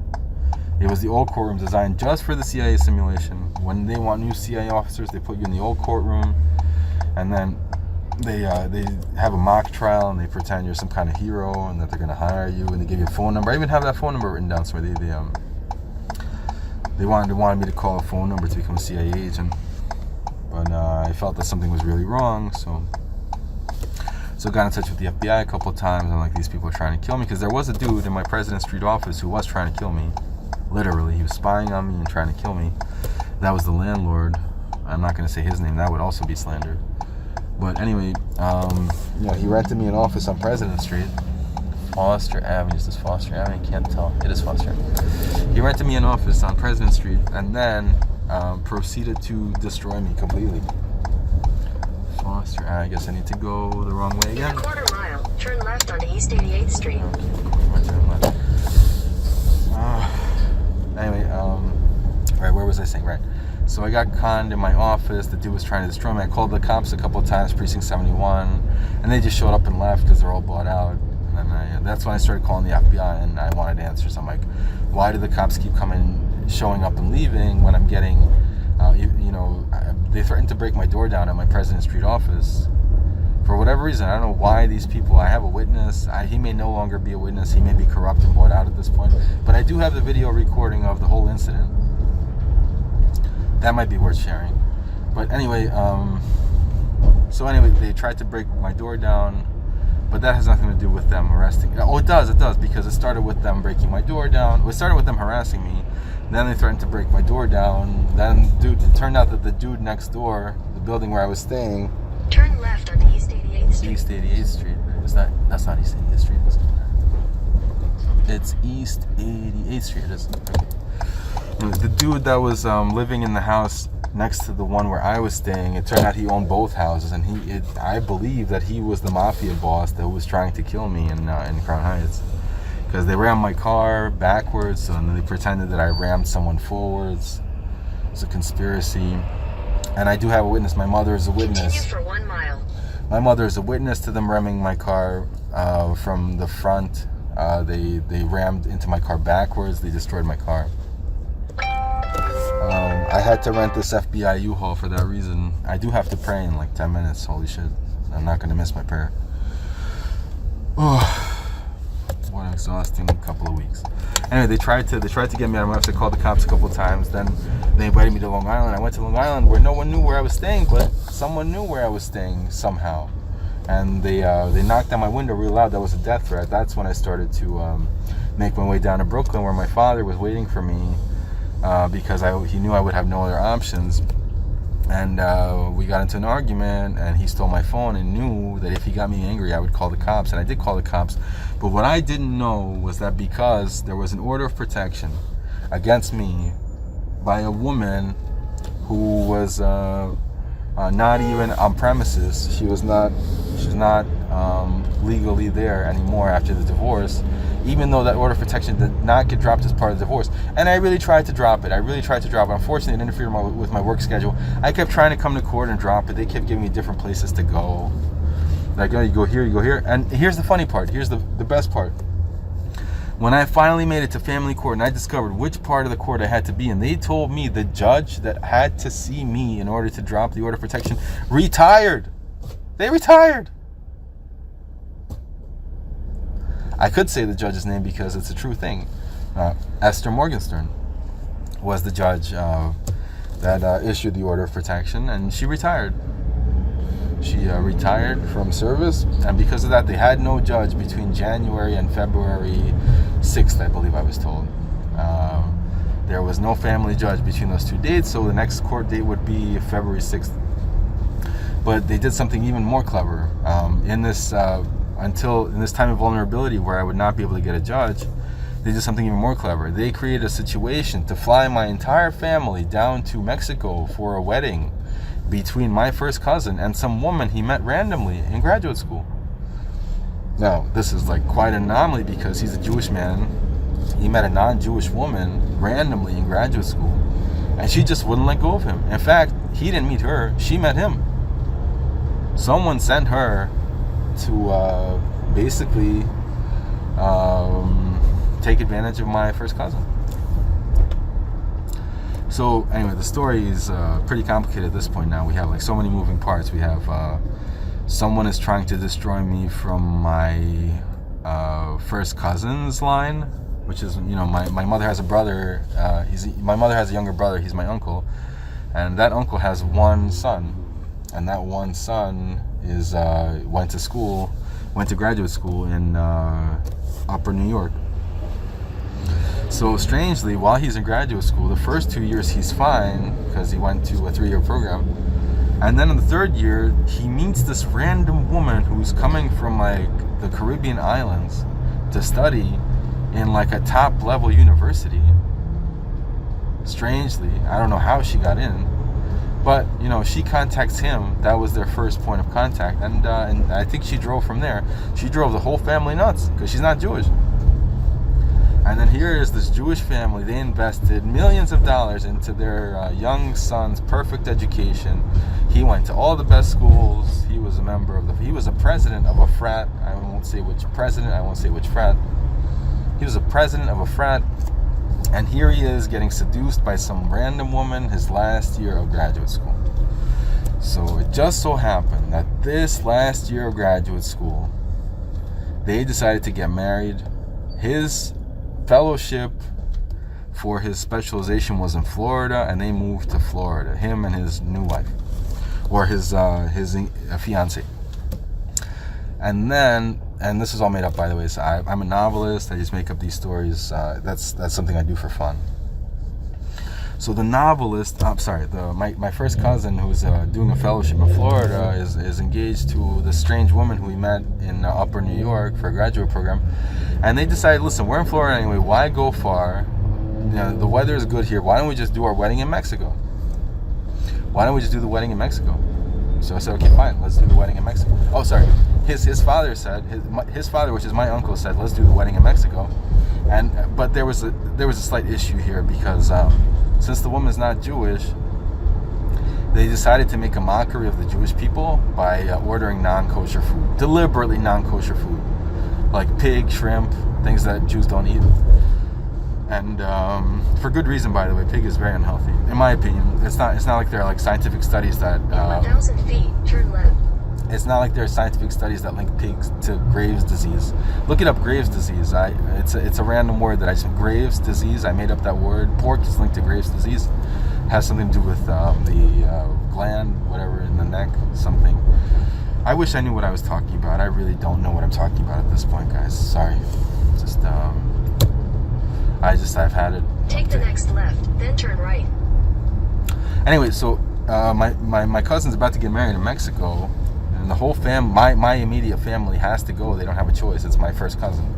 It was the old courtroom designed just for the CIA simulation. When they want new CIA officers, they put you in the old courtroom. And then they have a mock trial and they pretend you're some kind of hero and that they're gonna hire you, and they give you a phone number. I even have that phone number written down somewhere. They wanted me to call a phone number to become a CIA agent, but I felt that something was really wrong, so got in touch with the FBI a couple of times. I'm like, these people are trying to kill me, because there was a dude in my President Street office who was trying to kill me. Literally, he was spying on me and trying to kill me. That was the landlord. I'm not going to say his name. That would also be slander. But anyway, he rented me an office on President Street. Foster Avenue. Is this Foster Avenue? I can't tell. It is Foster Avenue. He rented me an office on President Street and then proceeded to destroy me completely. Foster. I guess I need to go the wrong way In again. a quarter mile, turn left onto East 88th Street. Anyway, right, where was I saying? Right. So I got conned in my office. The dude was trying to destroy me. I called the cops a couple of times, Precinct 71, and they just showed up and left because they're all bought out. And then that's when I started calling the FBI, and I wanted answers. I'm like, why do the cops keep showing up and leaving when I'm getting, they threatened to break my door down at my President Street office. For whatever reason, I don't know why these people. I have a witness. He may no longer be a witness. He may be corrupt and bought out at this point. But I do have the video recording of the whole incident. That might be worth sharing. But anyway, they tried to break my door down, but that has nothing to do with them arresting. Oh, it does, because it started with them breaking my door down. It started with them harassing me. Then they threatened to break my door down. Then, it turned out that the dude next door, the building where I was staying, Turn left onto East 88th Street. East 88th Street. That's not East 88th Street. It's East 88th Street. It is. Okay. The dude that was living in the house next to the one where I was staying, it turned out he owned both houses, and I believe that he was the mafia boss that was trying to kill me in Crown Heights, because they rammed my car backwards, and then they pretended that I rammed someone forwards. It's a conspiracy. And I do have a witness. My mother is a witness. Continue for 1 mile. My mother is a witness to them ramming my car from the front. They rammed into my car backwards. They destroyed my car. I had to rent this FBI U-Haul for that reason. I do have to pray in like 10 minutes. Holy shit. I'm not going to miss my prayer. Oh, what an exhausting couple of weeks. Anyway, they tried to get me out of my office. I called the cops a couple of times. Then they invited me to Long Island. I went to Long Island where no one knew where I was staying, but someone knew where I was staying somehow. And they knocked on my window real loud. That was a death threat. That's when I started to make my way down to Brooklyn, where my father was waiting for me because he knew I would have no other options. And we got into an argument, and he stole my phone and knew that if he got me angry, I would call the cops. And I did call the cops. But what I didn't know was that because there was an order of protection against me by a woman who was not even on premises. She's not legally there anymore after the divorce, even though that order of protection did not get dropped as part of the divorce. And I really tried to drop it. Unfortunately, it interfered with my work schedule. I kept trying to come to court and drop it. They kept giving me different places to go. Like, you go here, you go here. And here's the funny part. Here's the best part. When I finally made it to family court and I discovered which part of the court I had to be in, they told me the judge that had to see me in order to drop the order of protection retired. They retired. I could say the judge's name because it's a true thing. Esther Morgenstern was the judge that issued the order of protection, and she retired. She retired from service, and because of that, they had no judge between January and February 6th, I believe I was told. There was no family judge between those two dates, so the next court date would be February 6th. But they did something even more clever. In this time of vulnerability where I would not be able to get a judge, they did something even more clever. They created a situation to fly my entire family down to Mexico for a wedding between my first cousin and some woman he met randomly in graduate school. Now, this is like quite an anomaly because he's a Jewish man. He met a non-Jewish woman randomly in graduate school, and she just wouldn't let go of him. In fact, he didn't meet her, she met him. Someone sent her to basically take advantage of my first cousin. So anyway, the story is pretty complicated at this point now. We have like so many moving parts. We have someone is trying to destroy me from my first cousin's line, which is, you know, my mother has a brother. My mother has a younger brother. He's my uncle, and that uncle has one son, and that one son is went to graduate school in Upper New York. So strangely, while he's in graduate school, the first 2 years he's fine because he went to a 3-year program. And then in the 3rd year, he meets this random woman who's coming from like the Caribbean islands to study in like a top level university. Strangely, I don't know how she got in, but you know, she contacts him. That was their first point of contact, and I think she drove from there. She drove the whole family nuts because she's not Jewish. And then here is this Jewish family. They invested millions of dollars into their young son's perfect education. He went to all the best schools. He was a member of he was a president of a frat. I won't say which president. I won't say which frat. He was a president of a frat. And here he is getting seduced by some random woman his last year of graduate school. So it just so happened that this last year of graduate school, they decided to get married. His fellowship for his specialization was in Florida, and they moved to Florida, him and his new wife, or his fiance. And then, and this is all made up, by the way, so I'm a novelist. I just make up these stories. That's something I do for fun. So the novelist, my first cousin, who's doing a fellowship in Florida, is engaged to this strange woman who we met in Upper New York for a graduate program. And they decided, listen, we're in Florida anyway, why go far? You know, the weather is good here. Why don't we just do our wedding in Mexico? Why don't we just do the wedding in Mexico? So I said, okay, fine, let's do the wedding in Mexico. Oh, sorry. His father said, his father, which is my uncle, said, let's do the wedding in Mexico. But there was a slight issue here because since the woman's not Jewish, they decided to make a mockery of the Jewish people by ordering non-kosher food, deliberately non-kosher food, like pig, shrimp, things that Jews don't eat. And for good reason, by the way. Pig is very unhealthy, in my opinion. It's not like there are like scientific studies that. 1,000 feet, turn left. It's not like there are scientific studies that link pigs to Graves' disease. Look it up, Graves' disease. It's a random word that I just Graves' disease. I made up that word. Pork is linked to Graves' disease. It has something to do with the gland, whatever, in the neck, something. I wish I knew what I was talking about. I really don't know what I'm talking about at this point, guys. Sorry. I've had it. Take the next left, then turn right. Anyway, so my cousin's about to get married in Mexico, and the whole my immediate family has to go. They don't have a choice. It's my first cousin.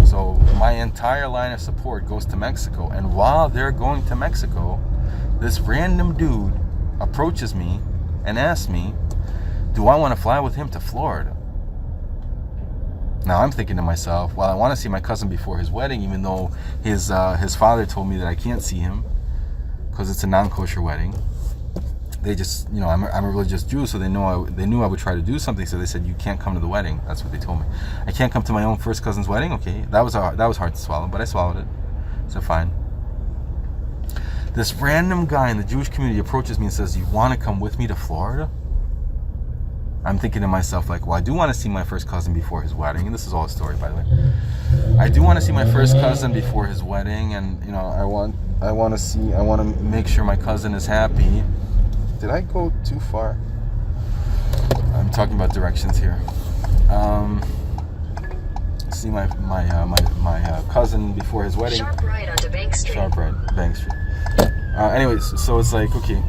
So my entire line of support goes to Mexico. And while they're going to Mexico, this random dude approaches me and asks me, do I want to fly with him to Florida? Now I'm thinking to myself, well, I want to see my cousin before his wedding, even though his father told me that I can't see him because it's a non-kosher wedding. They just, you know, I'm a religious Jew, so they knew I would try to do something. So they said, you can't come to the wedding. That's what they told me. I can't come to my own first cousin's wedding. Okay, that was hard to swallow, but I swallowed it. So fine. This random guy in the Jewish community approaches me and says, you want to come with me to Florida? I'm thinking to myself, like, well, I do want to see my first cousin before his wedding. And this is all a story, by the way. I do want to see my first cousin before his wedding. And, you know, I want to make sure my cousin is happy. Did I go too far? I'm talking about directions here. See my cousin before his wedding. Sharp right onto Bank Street. Sharp right, Bank Street. Anyways, so it's like, okay,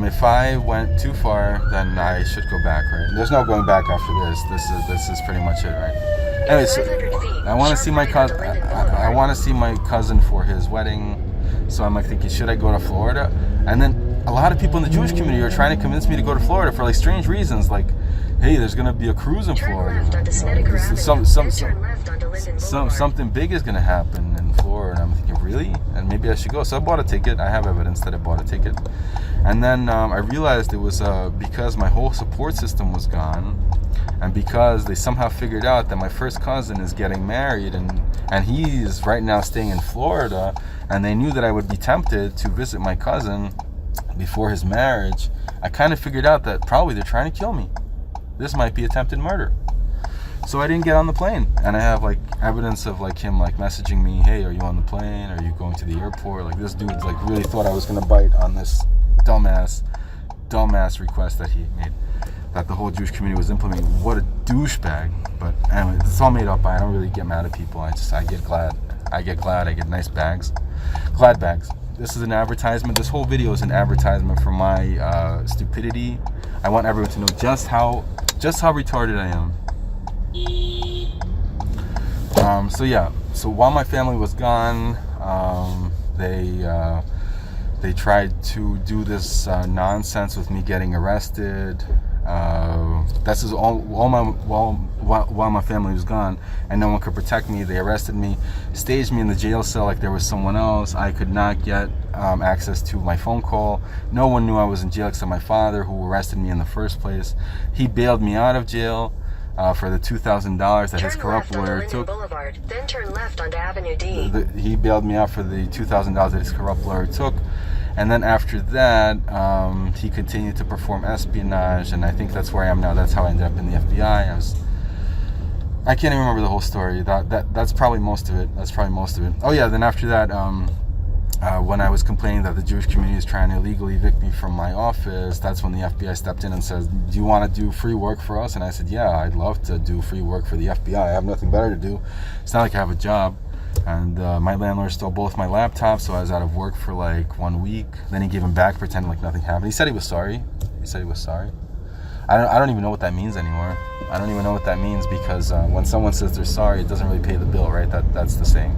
if I went too far, then I should go back, right? There's no going back after this. This is pretty much it, right? Anyways, I want to see my cousin. I want to see my cousin for his wedding. So I'm like thinking, should I go to Florida? And then a lot of people in the Jewish community are trying to convince me to go to Florida for like strange reasons, like, hey, there's gonna be a cruise in Florida. Something big is gonna happen in Florida. And I'm thinking, really? And maybe I should go. So I bought a ticket. I have evidence that I bought a ticket. And then I realized it was because my whole support system was gone, and because they somehow figured out that my first cousin is getting married, and he's right now staying in Florida, and they knew that I would be tempted to visit my cousin before his marriage. I kind of figured out that probably they're trying to kill me. this might be attempted murder. So I didn't get on the plane, and I have like evidence of like him like messaging me, hey, are you on the plane? Are you going to the airport? Like this dude like really thought I was gonna bite on this dumbass request that he made, that the whole Jewish community was implementing. What a douchebag. But anyway, it's all made up. I don't really get mad at people. I get glad. I get nice bags, glad bags. This is an advertisement. This whole video is an advertisement for my stupidity. I want everyone to know just how retarded I am. So yeah, so while my family was gone, they tried to do this nonsense with me getting arrested. This is while my family was gone and no one could protect me. They arrested me, staged me in the jail cell like there was someone else. I could not get access to my phone call. No one knew I was in jail except my father, who arrested me in the first place. He bailed me out of jail for the $2,000 that his corrupt lawyer took. Boulevard, then turn left onto Avenue D. He bailed me out for the $2,000 that his corrupt lawyer took. And then after that, he continued to perform espionage, and I think that's where I am now. That's how I ended up in the FBI. I can't even remember the whole story. That's probably most of it. Oh yeah, then after that, when I was complaining that the Jewish community is trying to illegally evict me from my office, that's when the FBI stepped in and said, do you want to do free work for us? And I said, yeah, I'd love to do free work for the FBI. I have nothing better to do. It's not like I have a job. And my landlord stole both my laptops, so I was out of work for like 1 week. Then he gave them back, pretending like nothing happened. He said he was sorry. I don't even know what that means anymore. I don't even know what that means, because when someone says they're sorry, it doesn't really pay the bill, right? That's the saying.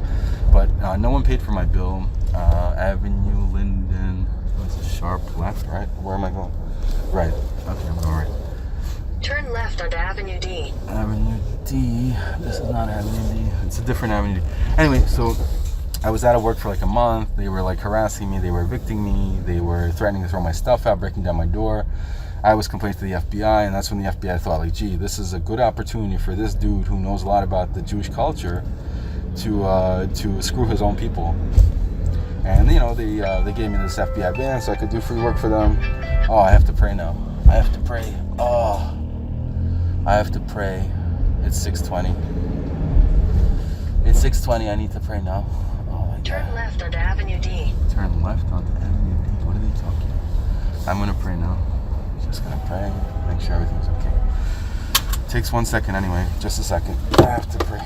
But no one paid for my bill. Avenue Linden. What's a sharp left, right? Where am I going? Right. Okay, I'm going right. Turn left onto Avenue D. Avenue D. This is not Avenue D. It's a different Avenue D. Anyway, so I was out of work for like a month. They were like harassing me. They were evicting me. They were threatening to throw my stuff out, breaking down my door. I was complaining to the FBI, and that's when the FBI thought, like, gee, this is a good opportunity for this dude who knows a lot about the Jewish culture to screw his own people. And you know, they gave me this FBI ban so I could do free work for them. Oh, I have to pray now. I have to pray. Oh, I have to pray. It's 6:20. It's 6:20. I need to pray now. Oh my God. Turn left onto Avenue D. Turn left onto Avenue D. What are they talking about? I'm gonna pray now. Just gonna pray. Make sure everything's okay. Takes 1 second anyway. Just a second. I have to pray.